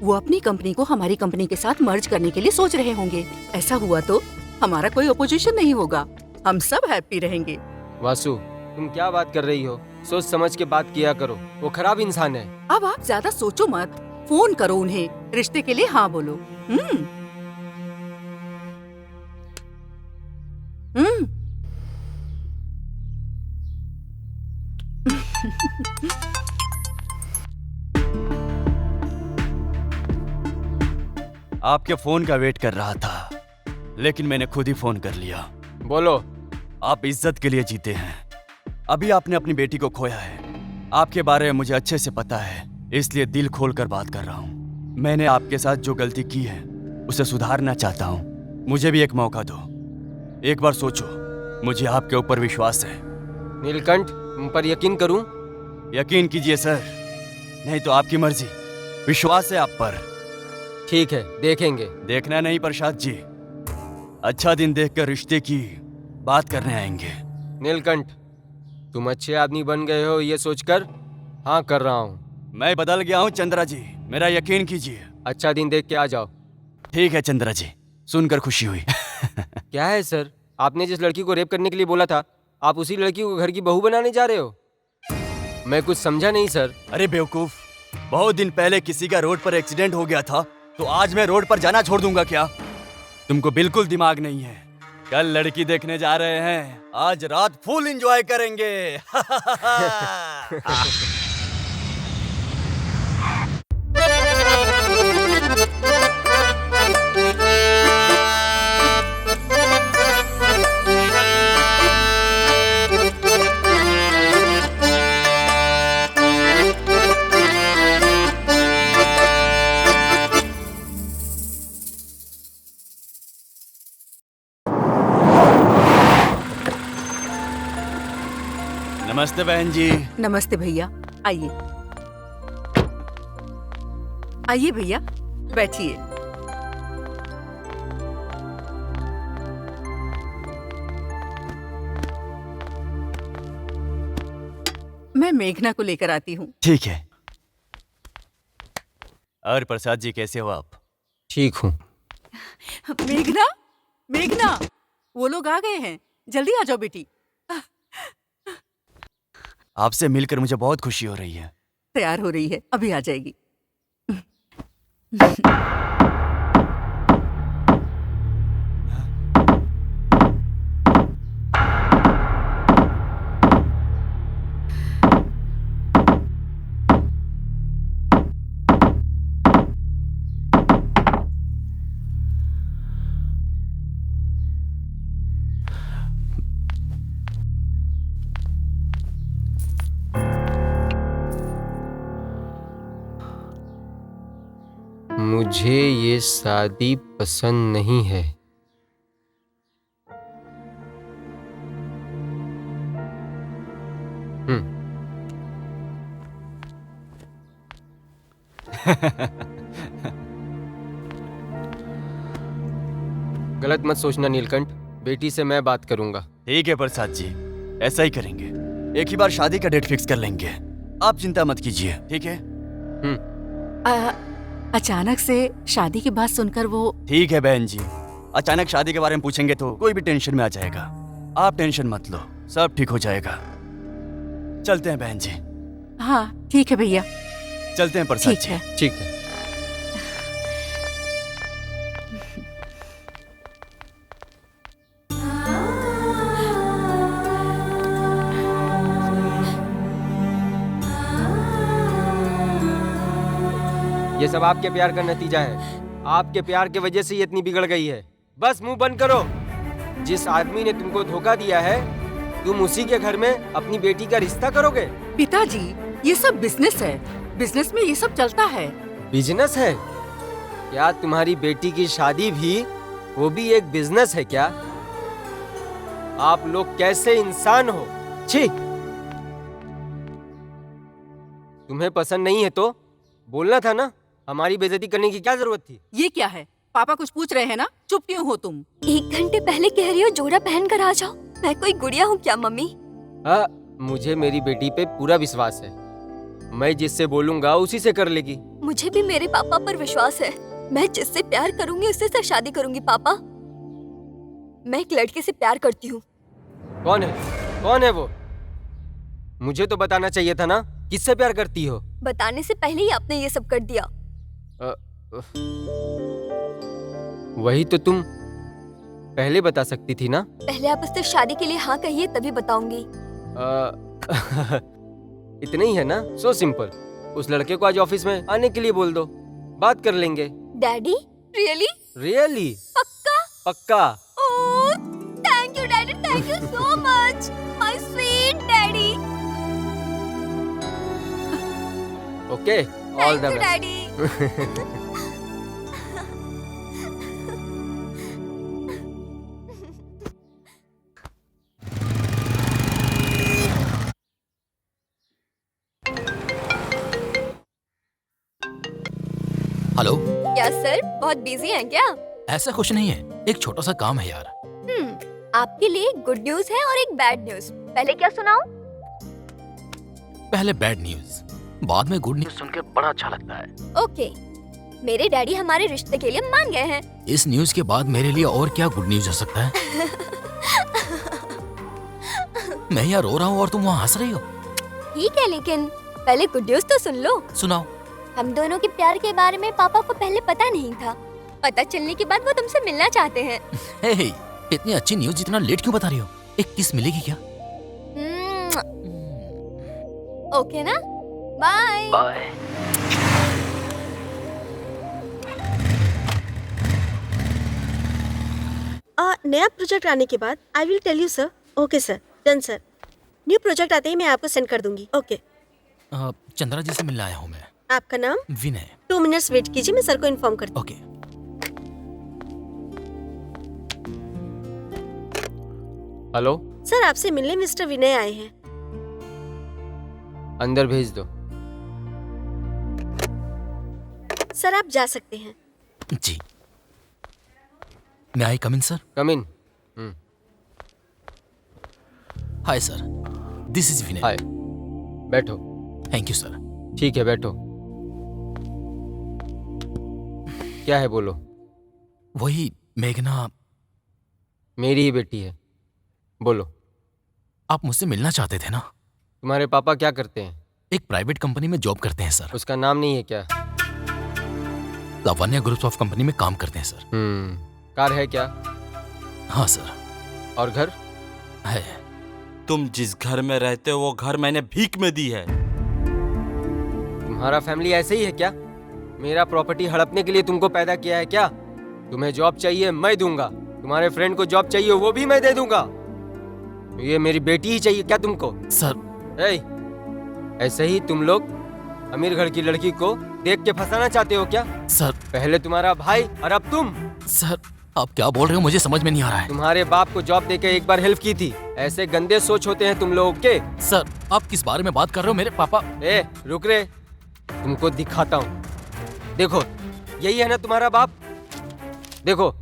वो अपनी कंपनी को हमारी कंपनी के साथ मर्ज करने के लिए सोच रहे होंगे। ऐसा हुआ तो हमारा कोई अपोजिशन नहीं होगा, हम सब हैप्पी रहेंगे। वासु, तुम क्या बात कर रही हो? सोच समझ के बात किया करो। वो खराब इंसान है। अब आप ज्यादा सोचो मत, फोन करो उन्हें, रिश्ते के लिए हाँ बोलो। आपके फोन का वेट कर रहा था, लेकिन मैंने खुद ही फोन कर लिया। बोलो। आप इज्जत के लिए जीते हैं। अभी आपने अपनी बेटी को खोया है। आपके बारे में मुझे अच्छे से पता है, इसलिए दिल खोल कर बात कर रहा हूँ। मैंने आपके साथ जो गलती की है उसे सुधारना चाहता हूँ। मुझे भी एक मौका दो। एक बार सोचो, मुझे आपके ऊपर विश्वास है। नीलकंठ, तुम पर यकीन करूं? यकीन कीजिए सर, नहीं तो आपकी मर्जी। विश्वास है आप पर। ठीक है, देखेंगे। देखना नहीं प्रसाद जी, अच्छा दिन देखकर रिश्ते की बात करने आएंगे। नीलकंठ, तुम अच्छे आदमी बन गए हो ये सोचकर हाँ कर रहा हूँ। मैं बदल गया हूँ चंद्रा जी, मेरा यकीन कीजिए। अच्छा दिन देख के आ जाओ। ठीक है चंद्रा जी, सुनकर खुशी हुई। क्या है सर, आपने जिस लड़की को रेप करने के लिए बोला था, आप उसी लड़की को घर की बहू बनाने जा रहे हो? मैं कुछ समझा नहीं सर। अरे बेवकूफ, बहुत दिन पहले किसी का रोड पर एक्सीडेंट हो गया था, तो आज मैं रोड पर जाना छोड़ दूंगा क्या? तुमको बिल्कुल दिमाग नहीं है। कल लड़की देखने जा रहे हैं, आज रात फुल एंजॉय करेंगे। नमस्ते बहन जी। नमस्ते भैया, आइए आइए भैया, बैठिए। मैं मेघना को लेकर आती हूँ। ठीक है। और प्रसाद जी कैसे हो आप? ठीक हूँ। मेघना, मेघना, वो लोग आ गए हैं, जल्दी आ जाओ बेटी। आपसे मिलकर मुझे बहुत खुशी हो रही है। तैयार हो रही है, अभी आ जाएगी। मुझे ये शादी पसंद नहीं है। गलत मत सोचना नीलकंठ, बेटी से मैं बात करूंगा। ठीक है प्रसाद जी, ऐसा ही करेंगे। एक ही बार शादी का डेट फिक्स कर लेंगे, आप चिंता मत कीजिए, ठीक है? अचानक से शादी की बात सुनकर वो। ठीक है बहन जी, अचानक शादी के बारे में पूछेंगे तो कोई भी टेंशन में आ जाएगा। आप टेंशन मत लो, सब ठीक हो जाएगा। चलते हैं बहन जी। हाँ ठीक है भैया, चलते हैं प्रसाद ठीक जी। है। ठीक है। ये सब आपके प्यार का नतीजा है। आपके प्यार की वजह से ये इतनी बिगड़ गई है। बस मुंह बंद करो। जिस आदमी ने तुमको धोखा दिया है, तुम उसी के घर में अपनी बेटी का रिश्ता करोगे? पिताजी, ये सब बिजनेस है, बिजनेस में ये सब चलता है। बिजनेस है? क्या तुम्हारी बेटी की शादी भी वो भी एक बिजनेस है क्या? आप लोग कैसे इंसान हो? छी! तुम्हें पसंद नहीं है तो बोलना था ना, हमारी बेइज्जती करने की क्या जरूरत थी? ये क्या है? पापा कुछ पूछ रहे हैं ना, चुप क्यों हो तुम? 1 घंटे पहले कह रही हो जोड़ा पहन कर आ जाओ। मैं कोई गुड़िया हूँ क्या मम्मी? मुझे मेरी बेटी पे पूरा विश्वास है। मैं जिससे बोलूंगा उसी से कर लेगी। मुझे भी मेरे पापा पर विश्वास है। मैं जिससे प्यार करूंगी उससे से शादी करूंगी पापा। मैं एक लड़के से प्यार करती हूँ। कौन है? कौन है वो? मुझे तो बताना चाहिए था ना, किससे प्यार करती हो? बताने से पहले ही आपने ये सब कर दिया। वही तो तुम पहले बता सकती थी ना। पहले आप उससे शादी के लिए हाँ कहिए, तभी बताऊंगी। इतना ही है ना, सो सिंपल। उस लड़के को आज ऑफिस में आने के लिए बोल दो, बात कर लेंगे। Daddy, really? रियली? पक्का? पक्का। Oh, thank you daddy, thank you so much, my sweet daddy. Okay, all the thank you best. Daddy. Hello. क्या सर, बहुत बिजी हैं क्या? ऐसा कुछ नहीं है, एक छोटा सा काम है यार। आपके लिए गुड न्यूज है और एक बैड न्यूज। पहले क्या सुनाऊं? पहले बैड न्यूज, बाद में गुड न्यूज सुनकर बड़ा अच्छा लगता है। ओके, मेरे डैडी हमारे रिश्ते के लिए मान गए हैं। इस न्यूज के बाद मेरे लिए और क्या गुड न्यूज हो सकता है? मैं यहाँ रो रहा हूँ और तुम वहाँ हंस रही हो। ठीक है, लेकिन पहले गुड न्यूज तो सुन लो। सुनाओ। हम दोनों के प्यार के बारे में पापा को पहले पता नहीं था। पता चलने के बाद वो तुमसे मिलना चाहते हैं। हे, इतनी अच्छी न्यूज इतना लेट क्यों बता रही हो? एक किस मिलेगी क्या? ओके ना, बाय बाय। नया प्रोजेक्ट आने के बाद I will tell you sir. Okay sir, done sir. New project आते ही मैं आपको सेंड कर दूंगी। ओके। चंद्रा जी से मिलने आया हूँ मैं। आपका नाम? विनय। 2 मिनट्स वेट कीजिए, मैं सर को इन्फॉर्म करती हूँ। ओके। हेलो सर, आपसे मिलने मिस्टर विनय आए हैं। अंदर भेज दो। सर आप जा सकते हैं। जी। May I come in sir? Come in. Hi sir, this is Vinay. Hi, बैठो। Thank you sir. ठीक है, बैठो। क्या है बोलो। वही मेघना मेरी ही बेटी है, बोलो। आप मुझसे मिलना चाहते थे ना? तुम्हारे पापा क्या करते हैं? एक प्राइवेट कंपनी में जॉब करते हैं सर। उसका नाम नहीं है क्या? लावण्या ग्रुप ऑफ कंपनी में काम करते हैं सर। कार है क्या? हाँ सर। और घर है। तुम जिस घर में रहते हो वो घर मैंने भीख में दी है। तुम्हारा फैमिली ऐसे ही है क्या? मेरा प्रॉपर्टी हड़पने के लिए तुमको पैदा किया है क्या? तुम्हें जॉब चाहिए, मैं दूंगा। तुम्हारे फ्रेंड को जॉब चाहिए, वो भी मैं दे दूंगा। ये मेरी बेटी ही चाहिए क्या तुमको? सर ऐसे ही तुम लोग अमीर घर की लड़की को देख के फंसाना चाहते हो क्या? सर। पहले तुम्हारा भाई और अब तुम। सर आप क्या बोल रहे हो, मुझे समझ में नहीं आ रहा है। तुम्हारे बाप को जॉब देके एक बार हेल्प की थी। ऐसे गंदे सोच होते हैं तुम लोगों के। सर आप किस बारे में बात कर रहे हो? मेरे पापा। ए रुक रे, तुमको दिखाता हूँ। देखो यही है ना तुम्हारा बाप? देखो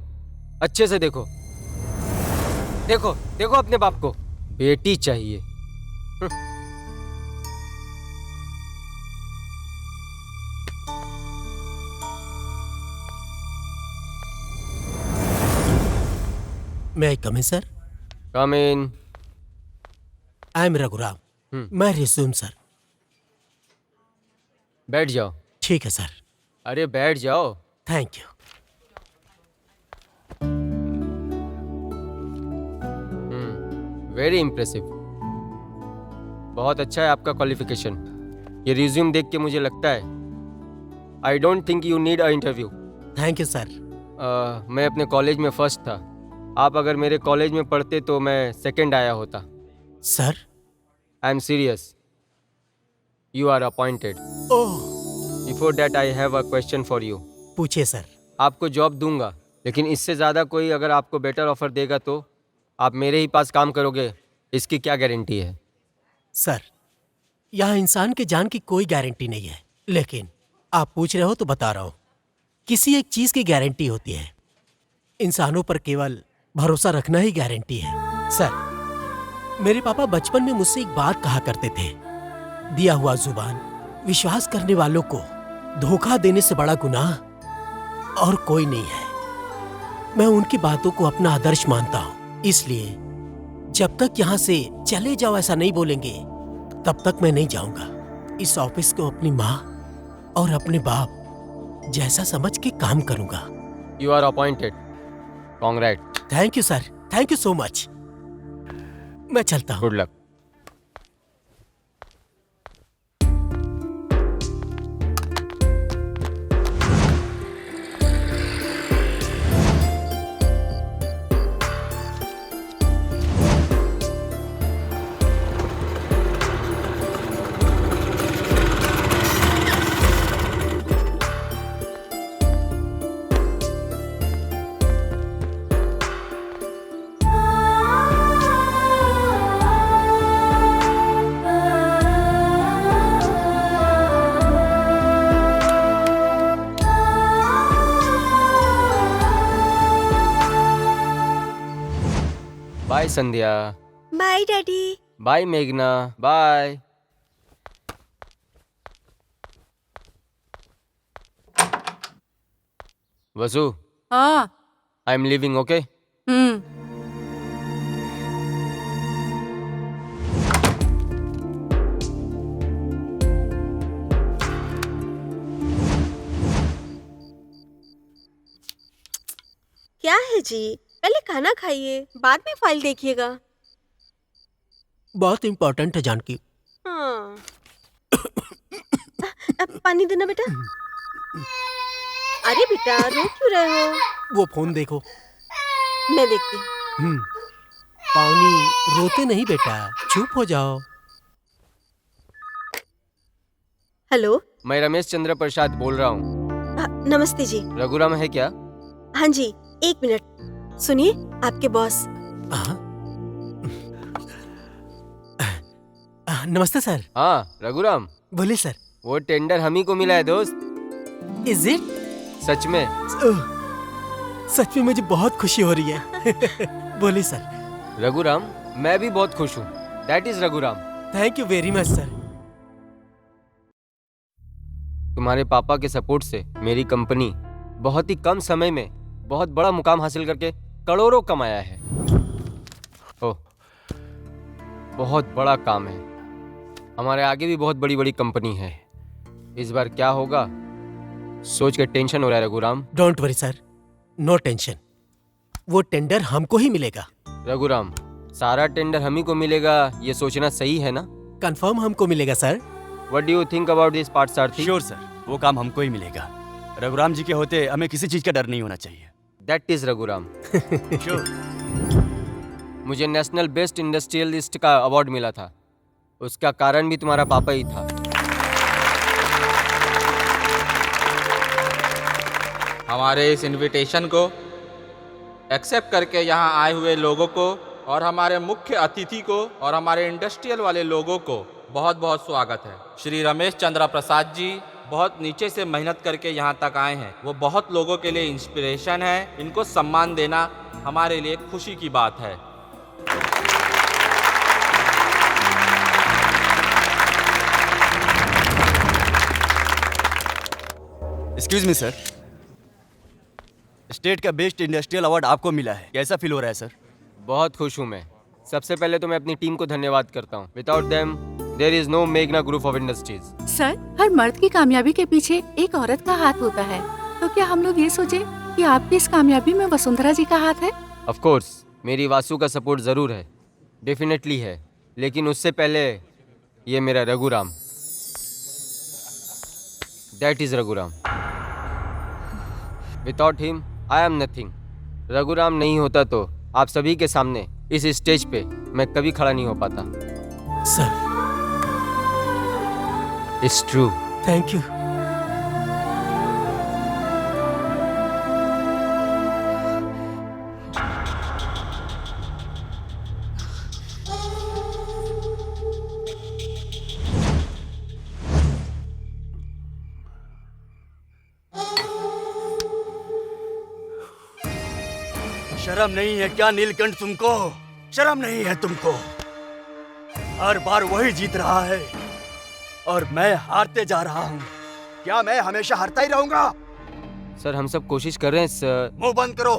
अच्छे से देखो, देखो देखो अपने बाप को। बेटी चाहिए। May I come in sir? Come in. I am Raghuram. My resume sir. बैठ जाओ। ठीक है सर। अरे बैठ जाओ। Thank you. Very impressive. बहुत अच्छा है आपका क्वालिफिकेशन। ये रिज्यूम देख के मुझे लगता है I don't think you need a interview. Thank you sir. मैं अपने कॉलेज में फर्स्ट था। आप अगर मेरे कॉलेज में पढ़ते तो मैं सेकंड आया होता। Sir I am serious. You are appointed. Oh. Before that I have a question for you. पूछिए सर। आपको जॉब दूंगा, लेकिन इससे ज़्यादा कोई अगर आपको बेटर ऑफर देगा तो आप मेरे ही पास काम करोगे, इसकी क्या गारंटी है? सर यहाँ इंसान के जान की कोई गारंटी नहीं है, लेकिन आप पूछ रहे हो तो बता रहा हूँ। किसी एक चीज की गारंटी होती है, इंसानों पर केवल भरोसा रखना ही गारंटी है। सर मेरे पापा बचपन में मुझसे एक बात कहा करते थे, दिया हुआ जुबान विश्वास करने वालों को धोखा देने से बड़ा गुनाह और कोई नहीं है। मैं उनकी बातों को अपना आदर्श मानता हूँ, इसलिए जब तक यहाँ से चले जाओ ऐसा नहीं बोलेंगे तब तक मैं नहीं जाऊंगा। इस ऑफिस को अपनी माँ और अपने बाप जैसा समझ के काम करूंगा। You are appointed. Congrats. Thank you sir. Thank you so much. मैं चलता हूँ। Good luck. Bye Sandhya. Bye daddy. Bye मेघना। बाय। वसु। हाँ। I am leaving. ओके। क्या है जी, पहले खाना खाइए, बाद में फाइल देखिएगा। बहुत इम्पोर्टेंट है जानकी। हाँ। अब पानी देना बेटा। अरे बेटा रो क्यों रहे हो? वो फोन देखो। मैं देखती हूँ। पावनी रोते नहीं बेटा, चुप हो जाओ। हेलो। मैं रमेश चंद्र प्रसाद बोल रहा हूँ। नमस्ते जी। रघुराम है क्या? हाँ जी, एक मिनट सुनिए। आपके बॉस। नमस्ते सर। हाँ रघुराम। बोलिए सर। वो टेंडर हम ही को मिला है दोस्त। Is it? सच में? सच में मुझे बहुत खुशी हो रही है। बोलिए सर। रघुराम मैं भी बहुत खुश हूँ। That is Raghuram. Thank you very much sir. तुम्हारे पापा के सपोर्ट से मेरी कंपनी बहुत ही कम समय में बहुत बड़ा मुकाम हासिल करके करोड़ों कमाया है। ओह, बहुत बड़ा काम है। हमारे आगे भी बहुत बड़ी बड़ी कंपनी है। इस बार क्या होगा सोच के टेंशन हो रहा है Raghuram. Don't worry sir, no tension. वो टेंडर हमको ही मिलेगा। रघुराम सारा टेंडर हम ही को मिलेगा ये सोचना सही है ना? कंफर्म हमको मिलेगा sir. What do you think about this Parthasarathy? Sure sir, वो काम हमको ही मिलेगा। रघुराम जी के होते हमें किसी चीज का डर नहीं होना चाहिए। That is Raghuram. श्योर। मुझे नेशनल बेस्ट इंडस्ट्रियलिस्ट का अवार्ड मिला था, उसका कारण भी तुम्हारा पापा ही था। हमारे इस इनविटेशन को एक्सेप्ट करके यहाँ आए हुए लोगों को और हमारे मुख्य अतिथि को और हमारे इंडस्ट्रियल वाले लोगों को बहुत बहुत स्वागत है। श्री रमेश चंद्रा प्रसाद जी बहुत नीचे से मेहनत करके यहाँ तक आए हैं। वो बहुत लोगों के लिए इंस्पिरेशन है। इनको सम्मान देना हमारे लिए खुशी की बात है। एक्सक्यूज मी सर, स्टेट का बेस्ट इंडस्ट्रियल अवार्ड आपको मिला है, कैसा फील हो रहा है सर? बहुत खुश हूँ मैं। सबसे पहले तो मैं अपनी टीम को धन्यवाद करता हूँ। Without them there is no मेघना ग्रुप ऑफ इंडस्ट्रीज। सर, हर मर्द की कामयाबी के पीछे एक औरत का हाथ होता है, तो क्या हम लोग ये सोचे कि आपकी इस कामयाबी में वसुंधरा जी का हाथ है? ऑफ कोर्स मेरी वासु का सपोर्ट जरूर है, डेफिनेटली है, लेकिन उससे पहले ये मेरा Raghuram, that is Raghuram. Without him I am nothing. Raghuram नहीं होता तो आप सभी के सामने इस स्टेज पे मैं कभी खड़ा नहीं हो पाता। Sir, it's true. Thank you. शर्म नहीं है क्या नीलकंठ तुमको? शर्म नहीं है तुमको? हर बार वही जीत रहा है और मैं हारते जा रहा हूँ। क्या मैं हमेशा हारता ही रहूंगा? सर हम सब कोशिश कर रहे हैं सर। मुंह बंद करो।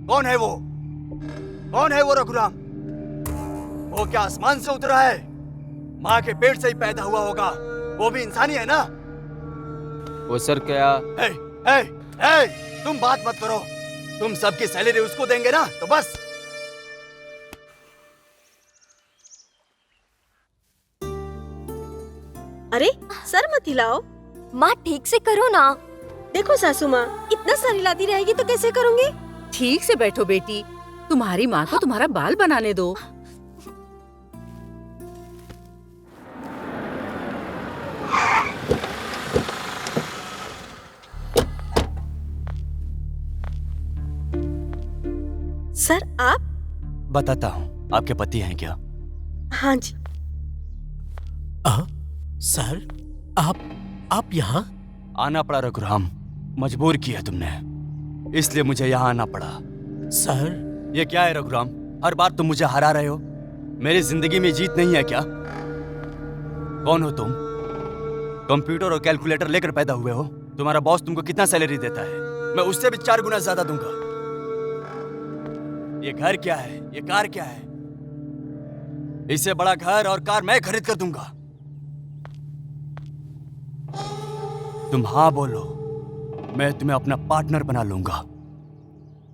कौन है वो? कौन है वो रघुराम? वो क्या आसमान से उतरा है? माँ के पेट से ही पैदा हुआ होगा। वो भी इंसानी है ना? वो सर क्या हे, हे, हे, तुम बात मत करो। तुम सबकी सैलरी उसको देंगे ना, तो बस। अरे सर मत हिलाओ। माँ ठीक से करो ना। देखो सासू माँ, इतना सर हिलाती रहेगी तो कैसे करूँगी? ठीक से बैठो बेटी, तुम्हारी माँ को तुम्हारा बाल बनाने दो। सर आप? बताता हूँ, आपके पति हैं क्या? हाँ जी। सर, आप यहाँ? आना पड़ा रघुराम, मजबूर किया तुमने, इसलिए मुझे यहाँ आना पड़ा। सर, ये क्या है रघुराम? हर बार तुम मुझे हरा रहे हो। मेरी जिंदगी में जीत नहीं है क्या? कौन हो तुम? कंप्यूटर और कैलकुलेटर लेकर पैदा हुए हो? तुम्हारा बॉस तुमको कितना सैलरी देता है? मैं उससे भी 4 गुना ज्यादा दूंगा। ये घर क्या है? ये कार क्या है? इससे बड़ा घर और कार मैं खरीद कर दूंगा। तुम हाँ बोलो, मैं तुम्हें अपना पार्टनर बना लूंगा।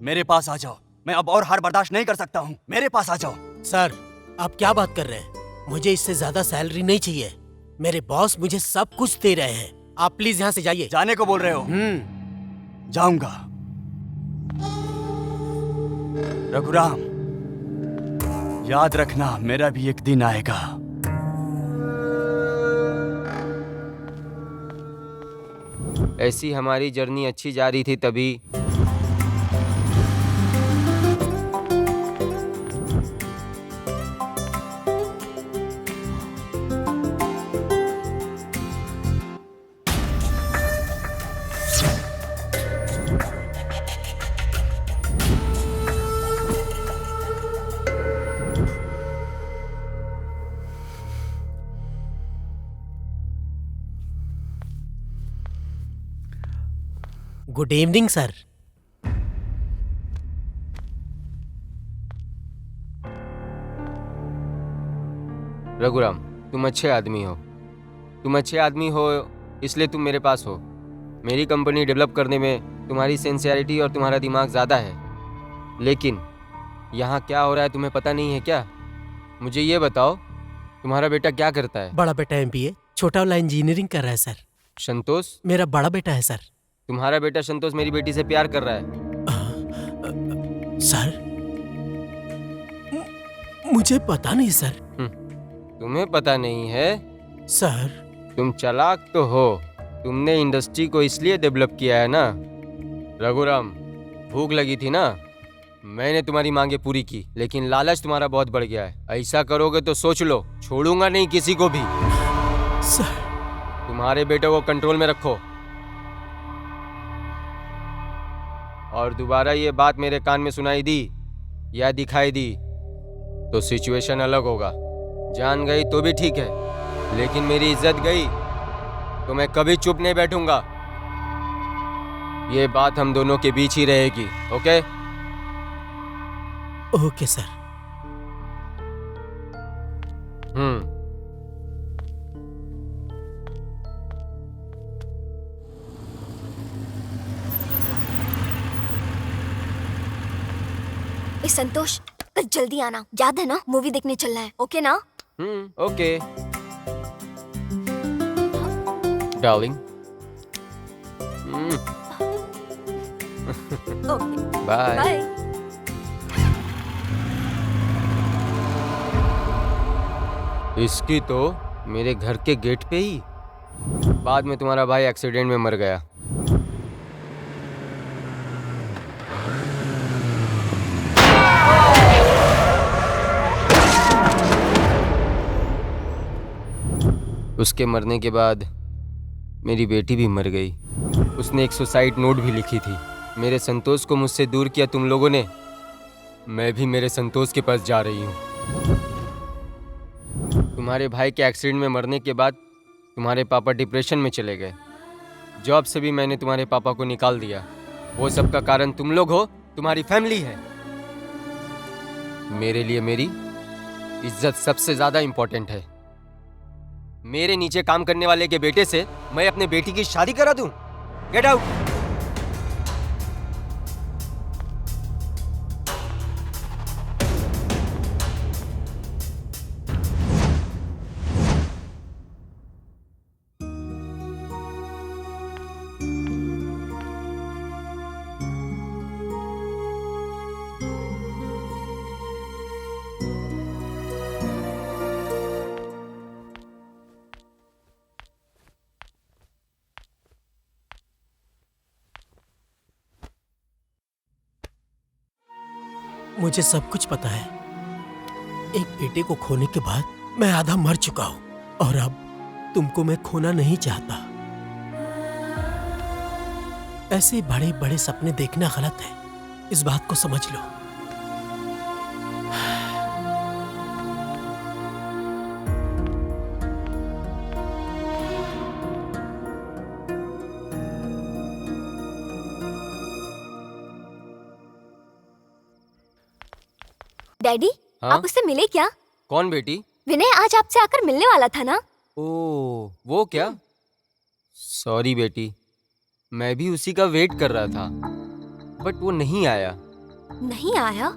मेरे पास आ जाओ, मैं अब और हार बर्दाश्त नहीं कर सकता हूँ। मेरे पास आ जाओ। सर, आप क्या बात कर रहे हैं? मुझे इससे ज्यादा सैलरी नहीं चाहिए। मेरे बॉस मुझे सब कुछ दे रहे हैं। आप प्लीज यहाँ से जाइए। जाने को बोल रहे हो? जाऊंगा। रघुराम, याद रखना, मेरा भी एक दिन आएगा। ऐसी हमारी जर्नी अच्छी जा रही थी तभी गुड इवनिंग सर। रघुराम, तुम अच्छे आदमी हो। तुम अच्छे आदमी हो इसलिए तुम मेरे पास हो। मेरी कंपनी डेवलप करने में तुम्हारी सिंसियरिटी और तुम्हारा दिमाग ज़्यादा है, लेकिन यहाँ क्या हो रहा है तुम्हें पता नहीं है क्या? मुझे ये बताओ, तुम्हारा बेटा क्या करता है? बड़ा बेटा MBA, छोटा वाला इंजीनियरिंग कर रहा है सर। संतोष? मेरा बड़ा बेटा है सर। तुम्हारा बेटा संतोष मेरी बेटी से प्यार कर रहा है। सर, मुझे पता नहीं सर। तुम्हें पता नहीं है? सर, तुम चालाक तो हो। तुमने इंडस्ट्री को इसलिए डेवलप किया है ना रघुराम, भूख लगी थी ना, मैंने तुम्हारी मांगे पूरी की, लेकिन लालच तुम्हारा बहुत बढ़ गया है। ऐसा करोगे तो सोच लो, छोड़ूंगा नहीं किसी को भी। सर, तुम्हारे बेटे को कंट्रोल में रखो, और दोबारा ये बात मेरे कान में सुनाई दी या दिखाई दी तो सिचुएशन अलग होगा। जान गई तो भी ठीक है, लेकिन मेरी इज्जत गई तो मैं कभी चुप नहीं बैठूंगा। ये बात हम दोनों के बीच ही रहेगी। ओके? Okay sir. ए संतोष, कल जल्दी आना, याद है ना? मूवी देखने चलना है। ओके ना? Okay darling. Okay bye. Bye. इसकी तो मेरे घर के गेट पे ही। बाद में तुम्हारा भाई एक्सीडेंट में मर गया। उसके मरने के बाद मेरी बेटी भी मर गई। उसने एक सुसाइड नोट भी लिखी थी। मेरे संतोष को मुझसे दूर किया तुम लोगों ने। मैं भी मेरे संतोष के पास जा रही हूँ। तुम्हारे भाई के एक्सीडेंट में मरने के बाद तुम्हारे पापा डिप्रेशन में चले गए। जॉब से भी मैंने तुम्हारे पापा को निकाल दिया। वो सब का कारण तुम लोग हो, तुम्हारी फैमिली है। मेरे लिए मेरी इज्जत सबसे ज्यादा इंपॉर्टेंट है। मेरे नीचे काम करने वाले के बेटे से मैं अपने बेटी की शादी करा दूं? Get out. मुझे सब कुछ पता है। एक बेटे को खोने के बाद मैं आधा मर चुका हूं, और अब तुमको मैं खोना नहीं चाहता। ऐसे बड़े बड़े सपने देखना गलत है, इस बात को समझ लो। डैडी, हाँ? आप उससे मिले क्या? कौन बेटी? विनय आज आपसे आकर मिलने वाला था ना? ओ, वो क्या? सॉरी बेटी, मैं भी उसी का वेट कर रहा था, बट वो नहीं आया। नहीं आया?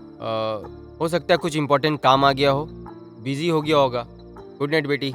हो सकता है कुछ इम्पोर्टेंट काम आ गया हो, बिजी हो गया होगा। गुड नाइट बेटी।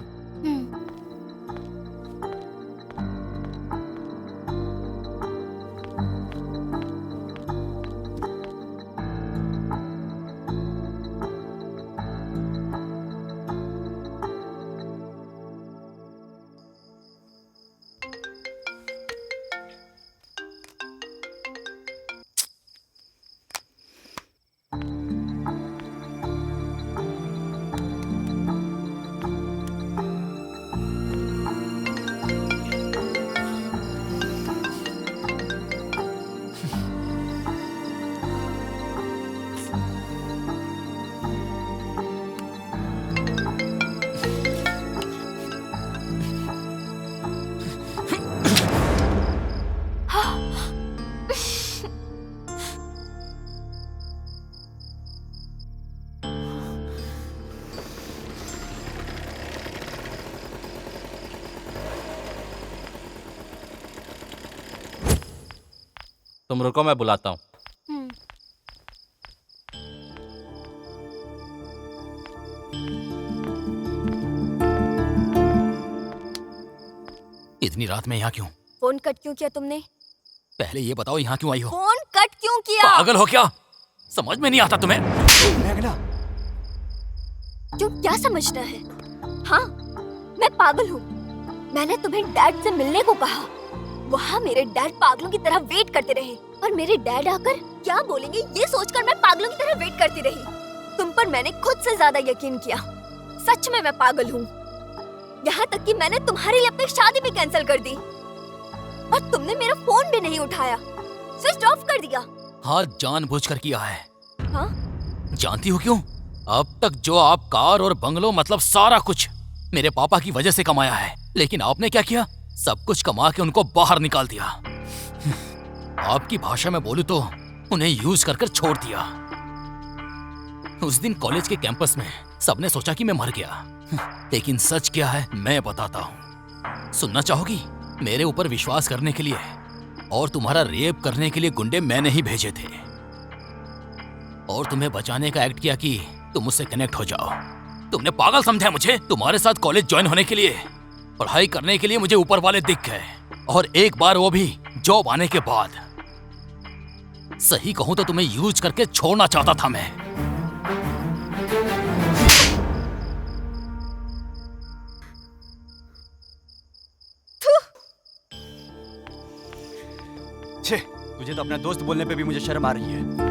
तुम रुको, मैं बुलाता हूँ। इतनी रात में यहाँ क्यों? फोन कट क्यों किया तुमने? पहले ये बताओ यहाँ क्यों आई हो? फोन कट क्यों किया? पागल हो क्या? समझ में नहीं आता तुम्हें? मेघना, क्यों, क्या समझना है? हाँ, मैं पागल हूँ। मैंने तुम्हें डैड से मिलने को कहा, वहाँ मेरे डैड पागलों की तरह वेट करते रहे और मेरे डैड आकर क्या बोलेंगे ये सोचकर मैं पागलों की तरह वेट करती रही। तुम पर मैंने खुद से ज्यादा यकीन किया। सच में मैं पागल हूँ। यहाँ तक कि मैंने तुम्हारे लिए अपनी शादी भी कैंसिल कर दी और तुमने मेरा फोन भी नहीं उठाया, स्विच ऑफ कर दिया। हाँ, जानबूझकर किया है। हाँ? जानती हो क्यों? अब तक जो आप कार और बंगलो मतलब सारा कुछ मेरे पापा की वजह से कमाया है, लेकिन आपने क्या किया? सब कुछ कमा के उनको बाहर निकाल दिया। आपकी भाषा में बोलूं तो उन्हें यूज कर छोड़ दिया। उस दिन कॉलेज के कैंपस में सबने सोचा कि मैं मर गया, लेकिन सच क्या है मैं बताता हूँ। सुनना चाहोगी? मेरे ऊपर विश्वास करने के लिए और तुम्हारा रेप करने के लिए गुंडे मैंने ही भेजे थे और तुम्हें बचाने का एक्ट किया कि तुम मुझसे कनेक्ट हो जाओ। तुमने पागल समझा मुझे? तुम्हारे साथ कॉलेज ज्वाइन होने के लिए, पढ़ाई करने के लिए मुझे ऊपर वाले दिख गए, और एक बार वो भी जॉब आने के बाद। सही कहूं तो तुम्हें यूज करके छोड़ना चाहता था मैं। छे, तुझे तो अपना दोस्त बोलने पे भी मुझे शर्म आ रही है।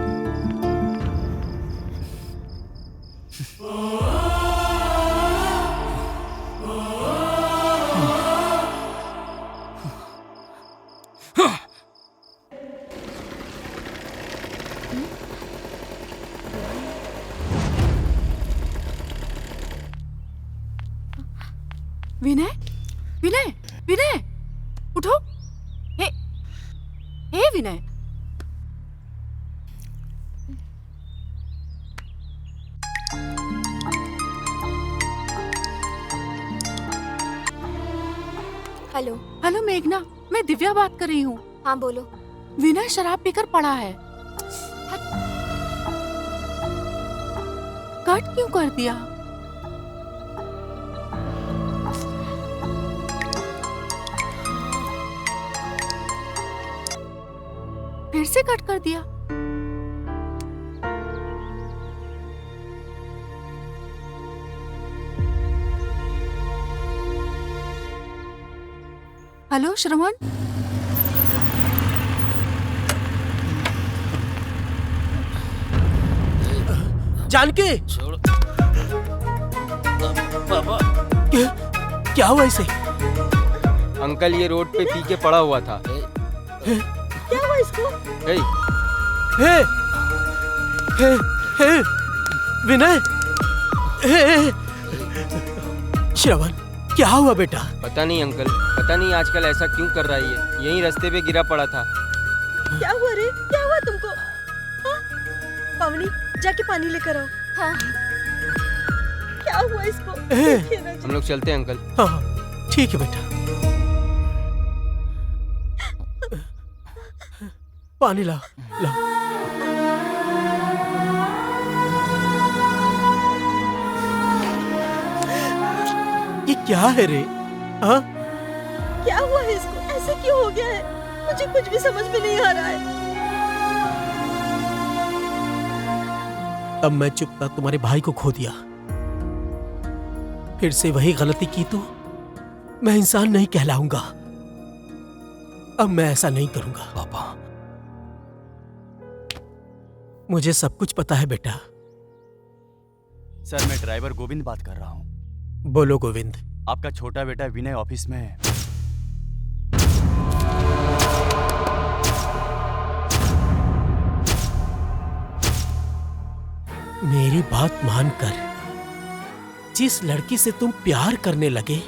विनय, विनय, विनय, उठो। हे, हे विनय। हेलो। हेलो मेघना, मैं दिव्या बात कर रही हूँ। हाँ बोलो। विनय शराब पीकर पड़ा है। कट क्यों कर दिया? फिर से कट कर दिया। हेलो श्रवण। जानकी, क्या हुआ इसे? अंकल ये रोड पे पी के पड़ा हुआ था। क्या हुआ इसको? हे, हे, विनय, श्रवण, क्या हुआ बेटा? पता नहीं अंकल, पता नहीं आजकल ऐसा क्यों कर रहा है ये। यहीं रास्ते पे गिरा पड़ा था। क्या हुआ रे? क्या हुआ तुमको? हाँ? पावनी, जाके पानी लेकर आओ। हाँ। क्या हुआ इसको? हम लोग चलते हैं अंकल। हाँ, ठीक है बेटा। पानी ला, ला। ये क्या है रे? हाँ? क्या हुआ है इसको? ऐसे क्यों हो गया है? मुझे कुछ भी समझ में नहीं आ रहा है। अब मैं चुपता तुम्हारे भाई को खो दिया, फिर से वही गलती की तो मैं इंसान नहीं कहलाऊंगा। अब मैं ऐसा नहीं करूंगा। पापा, मुझे सब कुछ पता है बेटा। सर, मैं ड्राइवर गोविंद बात कर रहा हूँ। बोलो गोविंद। आपका छोटा बेटा विनय ऑफिस में है। मेरी बात मानकर जिस लड़की से तुम प्यार करने लगे,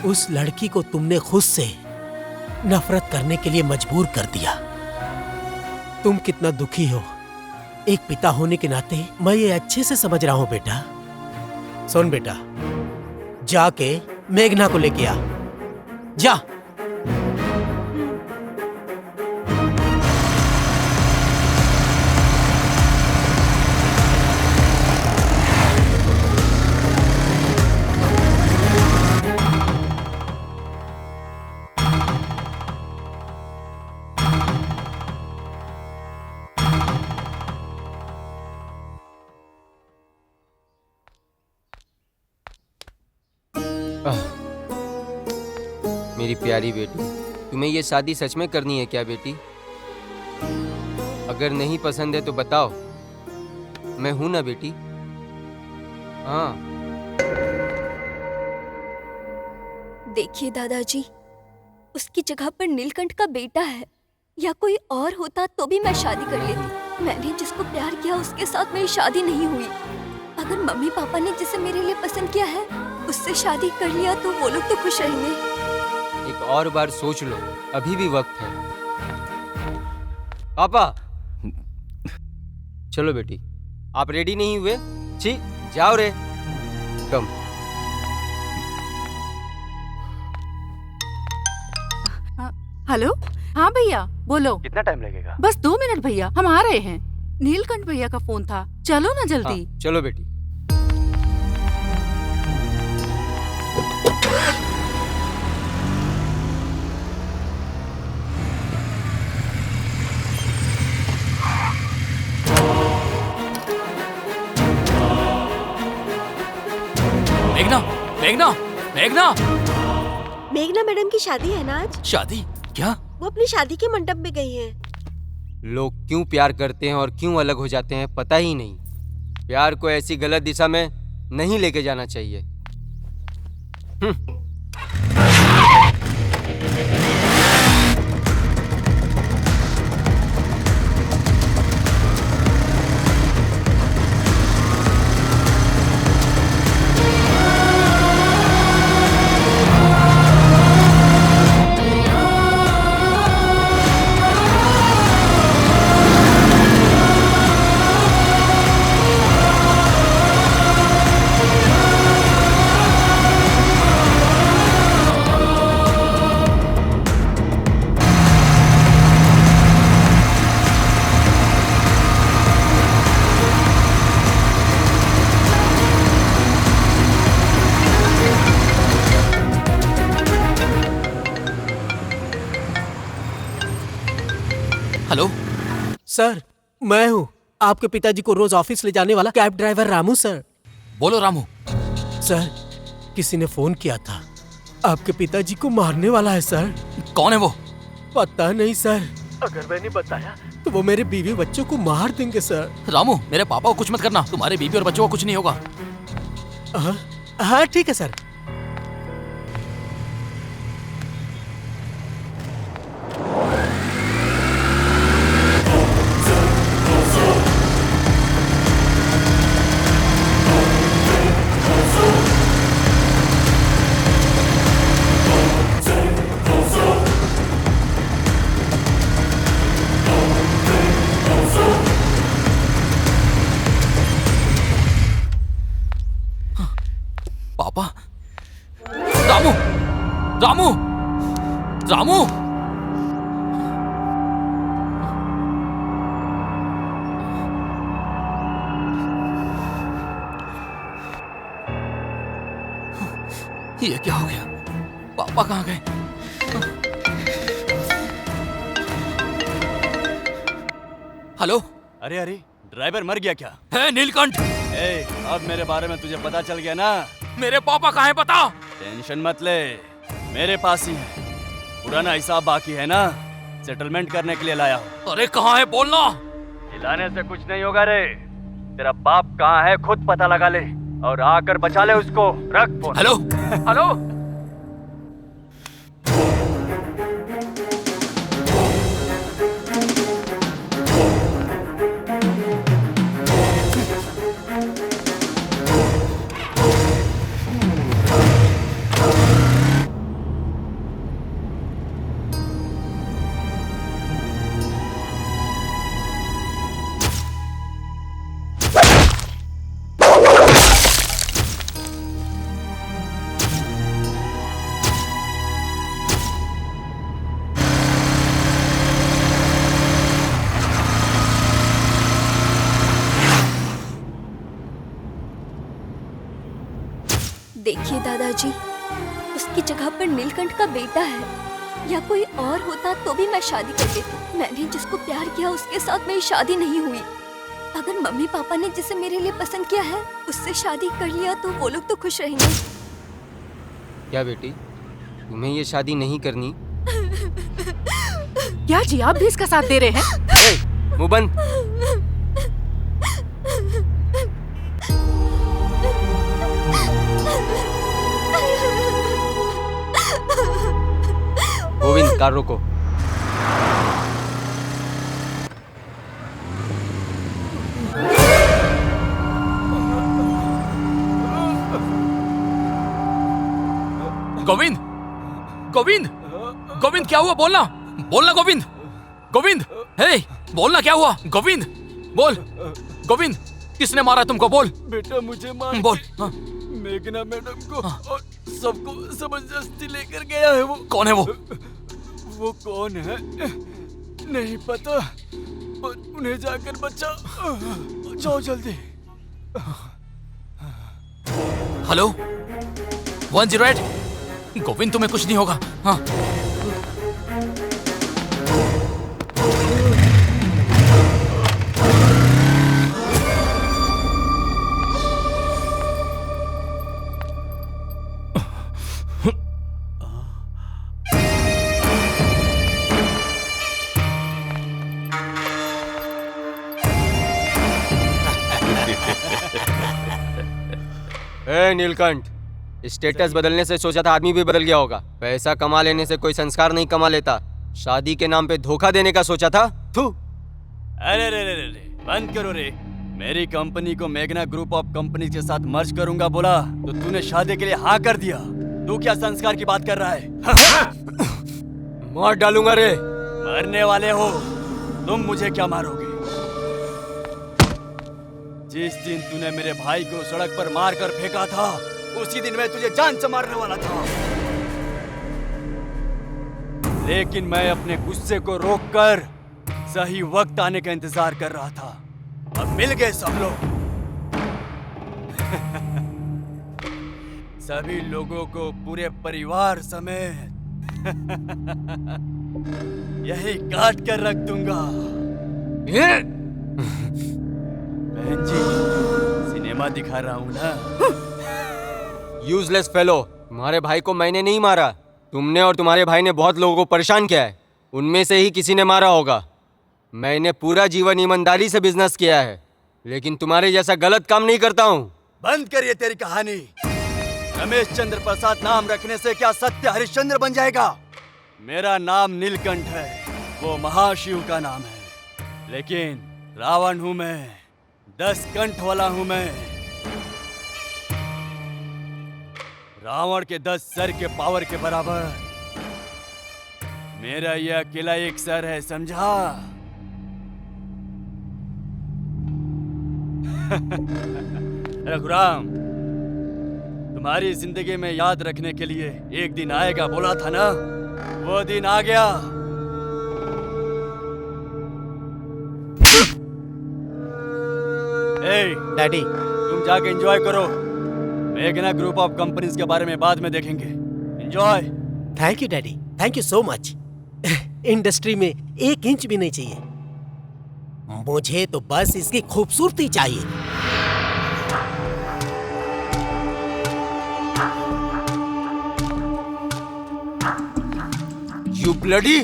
उस लड़की को तुमने खुद से नफरत करने के लिए मजबूर कर दिया। तुम कितना दुखी हो, एक पिता होने के नाते मैं ये अच्छे से समझ रहा हूं बेटा। सुन बेटा, जाके मेघना को लेके आ, जा। मेरी प्यारी बेटी, तुम्हें ये शादी सच में करनी है क्या बेटी? अगर नहीं पसंद है तो बताओ, मैं हूं ना बेटी। हाँ। देखिए दादाजी, उसकी जगह पर नीलकंठ का बेटा है, या कोई और होता तो भी मैं शादी कर लेती। मैंने जिसको प्यार किया उसके साथ मेरी शादी नहीं हुई। अगर मम्मी पापा ने जिसे मेरे लिए पसंद किया है उससे शादी कर लिया तो वो लोग तो खुश रहेंगे। एक और बार सोच लो, अभी भी वक्त है। पापा, चलो बेटी, आप रेडी नहीं हुए? छी, जाओ रे। कम। हेलो, हाँ भैया बोलो। कितना टाइम लगेगा? बस 2 मिनट भैया, हम आ रहे हैं। नीलकंठ भैया का फोन था, चलो ना जल्दी। हाँ, चलो बेटी। मेघना, मेघना, मेघना। मेघना मैडम की शादी है ना आज? शादी? क्या? वो अपनी शादी के मंडप में गई हैं। लोग क्यों प्यार करते हैं और क्यों अलग हो जाते हैं पता ही नहीं। प्यार को ऐसी गलत दिशा में नहीं लेके जाना चाहिए। हेलो सर, मैं हूँ आपके पिताजी को रोज ऑफिस ले जाने वाला कैब ड्राइवर रामू सर। बोलो रामू। सर, किसी ने फोन किया था, आपके पिताजी को मारने वाला है सर। कौन है वो? पता नहीं सर, अगर मैंने बताया तो वो मेरे बीवी बच्चों को मार देंगे सर। रामू, मेरे पापा को कुछ मत करना, तुम्हारे बीवी और बच्चों को कुछ नहीं होगा। हाँ ठीक है सर। पापा। रामू, रामू, रामू। ये क्या हो गया? पापा कहाँ गए? हेलो। अरे अरे, ड्राइवर मर गया क्या? है नीलकंठ। अब मेरे बारे में तुझे पता चल गया ना? मेरे पापा कहाँ है बता। टेंशन मत ले, मेरे पास ही है। पुराना हिसाब बाकी है ना, सेटलमेंट करने के लिए लाया हूँ। अरे कहाँ है बोलना। हिलाने से कुछ नहीं होगा रे। तेरा बाप कहाँ है खुद पता लगा ले और आकर बचा ले उसको। रख फोन। हेलो। हेलो। देखिए दादाजी, उसकी जगह पर नीलकंठ का बेटा है, या कोई और होता तो भी मैं शादी कर लेती। मैंने जिसको प्यार किया उसके साथ मेरी शादी नहीं हुई। अगर मम्मी पापा ने जिसे मेरे लिए पसंद किया है उससे शादी कर लिया तो वो लोग तो खुश रहेंगे। क्या बेटी, तुम्हें ये शादी नहीं करनी? क्या जी आप भी इसका साथ दे रहे हैं? ए, मुंह बंद। गोविंद कार रोको। गोविंद गोविंद गोविंद क्या हुआ? बोलना बोलना गोविंद गोविंद हे बोलना क्या हुआ? गोविंद बोल। गोविंद किसने मारा तुमको? बोल बेटा मुझे मार बोल। के मेघना मैडम को और सबको जबरदस्ती लेकर गया है। वो कौन है वो? वो कौन है नहीं पता, पर उन्हें जाकर बचा। जाओ जल्दी। हेलो 108। गोविंद तुम्हें कुछ नहीं होगा। हाँ ए नीलकंठ, स्टेटस बदलने से सोचा था आदमी भी बदल गया होगा। पैसा कमा लेने से कोई संस्कार नहीं कमा लेता। शादी के नाम पे धोखा देने का सोचा था? थू। अरे रे रे रे बंद करो रे। मेरी कंपनी को मेघना ग्रुप ऑफ कंपनी के साथ मर्ज करूंगा बोला तो तूने शादी के लिए हाँ कर दिया। तू क्या संस्कार की बात कर रहा है? मार डालूंगा रे। मरने वाले हो तुम, मुझे क्या मारोगे? जिस दिन तूने मेरे भाई को सड़क पर मार कर फेंका था उसी दिन मैं तुझे जान से मारने वाला था, लेकिन मैं अपने गुस्से को रोककर सही वक्त आने का इंतजार कर रहा था। अब मिल गए सब लोग। सभी लोगों को पूरे परिवार समेत यही काट कर रख दूंगा। बहन जी सिनेमा दिखा रहा हूं ना। यूजलेस फेलो, तुम्हारे भाई को मैंने नहीं मारा। तुमने और तुम्हारे भाई ने बहुत लोगों को परेशान किया है। उनमें से ही किसी ने मारा होगा। मैंने पूरा जीवन ईमानदारी से बिजनेस किया है, लेकिन तुम्हारे जैसा गलत काम नहीं करता हूँ। बंद करिए तेरी कहानी। रमेश चंद्र प्रसाद नाम रखने से क्या सत्य हरिश्चंद्र बन जाएगा? मेरा नाम नीलकंठ है, वो महाशिव का नाम है। लेकिन रावण हूं मैं, 10 कंठ वाला हूं मैं। रावण के 10 सर के पावर के बराबर मेरा यह अकेला एक सर है, समझा? रघुराम, तुम्हारी जिंदगी में याद रखने के लिए एक दिन आएगा बोला था ना, वो दिन आ गया। डैडी तुम जाके एंजॉय करो। मेघना ग्रुप ऑफ कंपनीज के बारे में बाद में देखेंगे। Enjoy. Thank you daddy, thank you so much. Industry में 1 इंच भी नहीं चाहिए, मुझे तो बस इसकी खूबसूरती चाहिए। You bloody!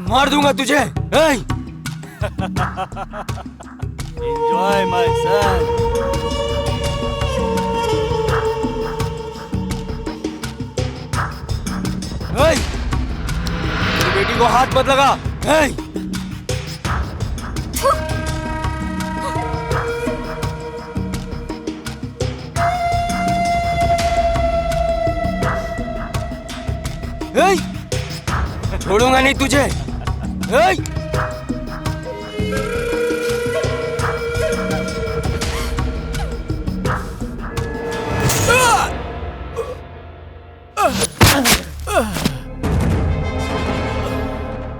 मार दूंगा तुझे। Enjoy my son. मेरी बेटी को हाथ मत लगा। छोड़ूंगा नहीं तुझे।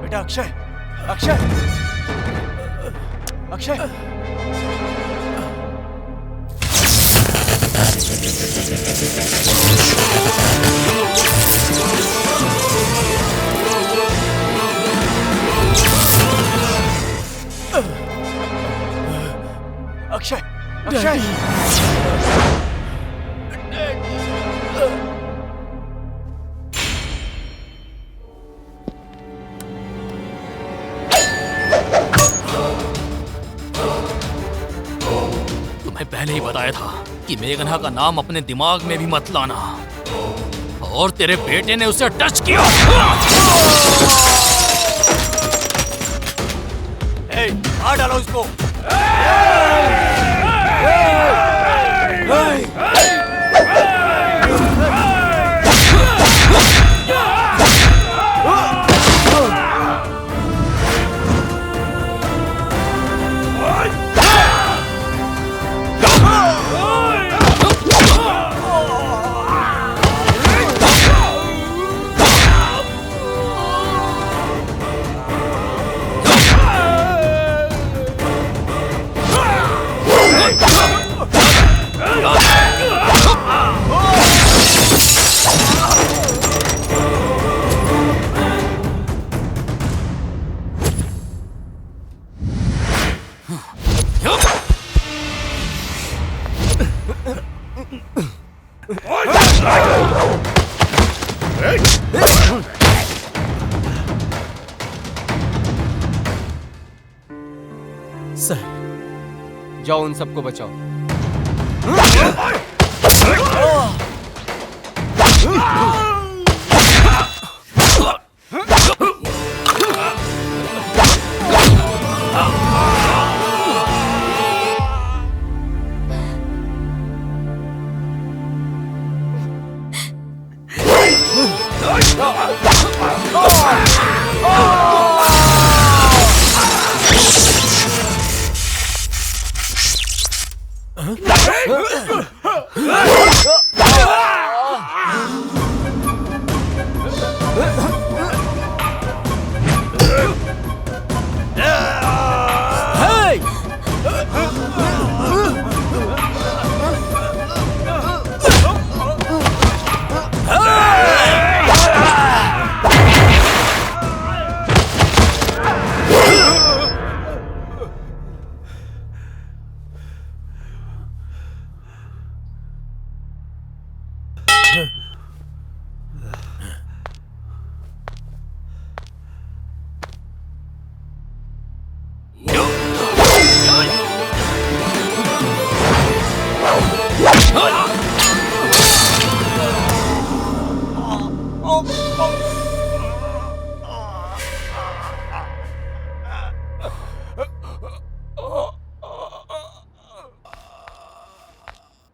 बेटा अक्षय, अक्षय, अक्षय। अक्षय, अक्षय। तुम्हें पहले ही बताया था कि मेघना का नाम अपने दिमाग में भी मत लाना, और तेरे बेटे ने उसे टच किया। मार डालो इसको। सर, जाओ उन सबको बचाओ।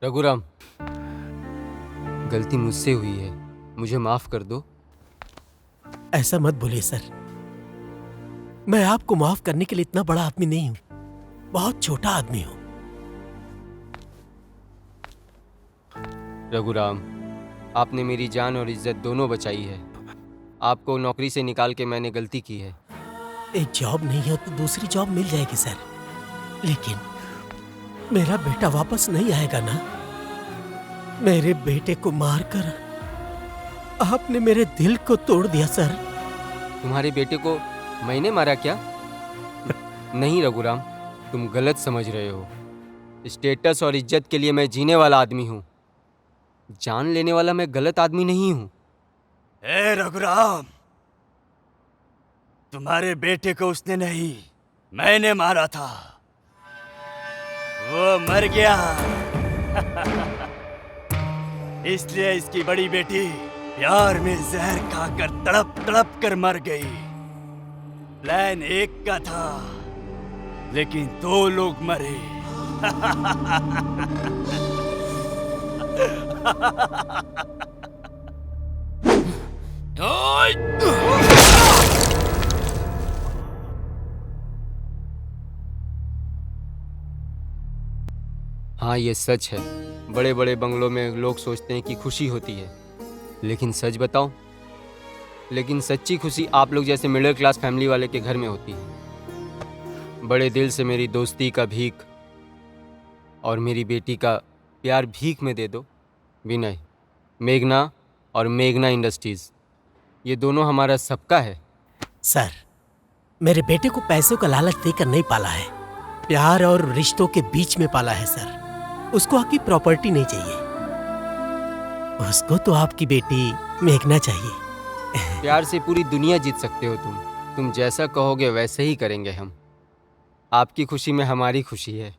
रघुराम, गलती मुझसे हुई है, मुझे माफ कर दो। ऐसा मत बोलिए सर, मैं आपको माफ करने के लिए इतना बड़ा आदमी नहीं हूं, बहुत छोटा आदमी हूं। रघुराम, आपने मेरी जान और इज्जत दोनों बचाई है। आपको नौकरी से निकाल के मैंने गलती की है। एक जॉब नहीं हो तो दूसरी जॉब मिल जाएगी सर, लेकिन मेरा बेटा वापस नहीं आएगा ना। मेरे बेटे को मारकर आपने मेरे दिल को तोड़ दिया सर। तुम्हारे बेटे को मैंने मारा क्या? नहीं रघुराम, तुम गलत समझ रहे हो। स्टेटस और इज्जत के लिए मैं जीने वाला आदमी हूँ, जान लेने वाला मैं गलत आदमी नहीं हूँ। ए रघुराम, तुम्हारे बेटे को उसने नहीं, मैंने मारा था। वो मर गया। इसलिए इसकी बड़ी बेटी प्यार में जहर खाकर तड़प तड़प कर मर गई। प्लान एक का था, लेकिन 2 लोग मरे। हाँ, ये सच है। बड़े बड़े बंगलों में लोग सोचते हैं कि खुशी होती है, लेकिन सच बताऊं, लेकिन सच्ची खुशी आप लोग जैसे मिडिल क्लास फैमिली वाले के घर में होती है। बड़े दिल से मेरी दोस्ती का भीख और मेरी बेटी का प्यार भीख में दे दो, विनय, मेघना और मेघना इंडस्ट्रीज, ये दोनों हमारा सबका है। सर, मेरे बेटे को पैसों का लालच देकर नहीं पाला है, प्यार और रिश्तों के बीच में पाला है सर। उसको आपकी प्रॉपर्टी नहीं चाहिए, उसको तो आपकी बेटी मेघना चाहिए। प्यार से पूरी दुनिया जीत सकते हो तुम जैसा कहोगे वैसे ही करेंगे हम। आपकी खुशी में हमारी खुशी है।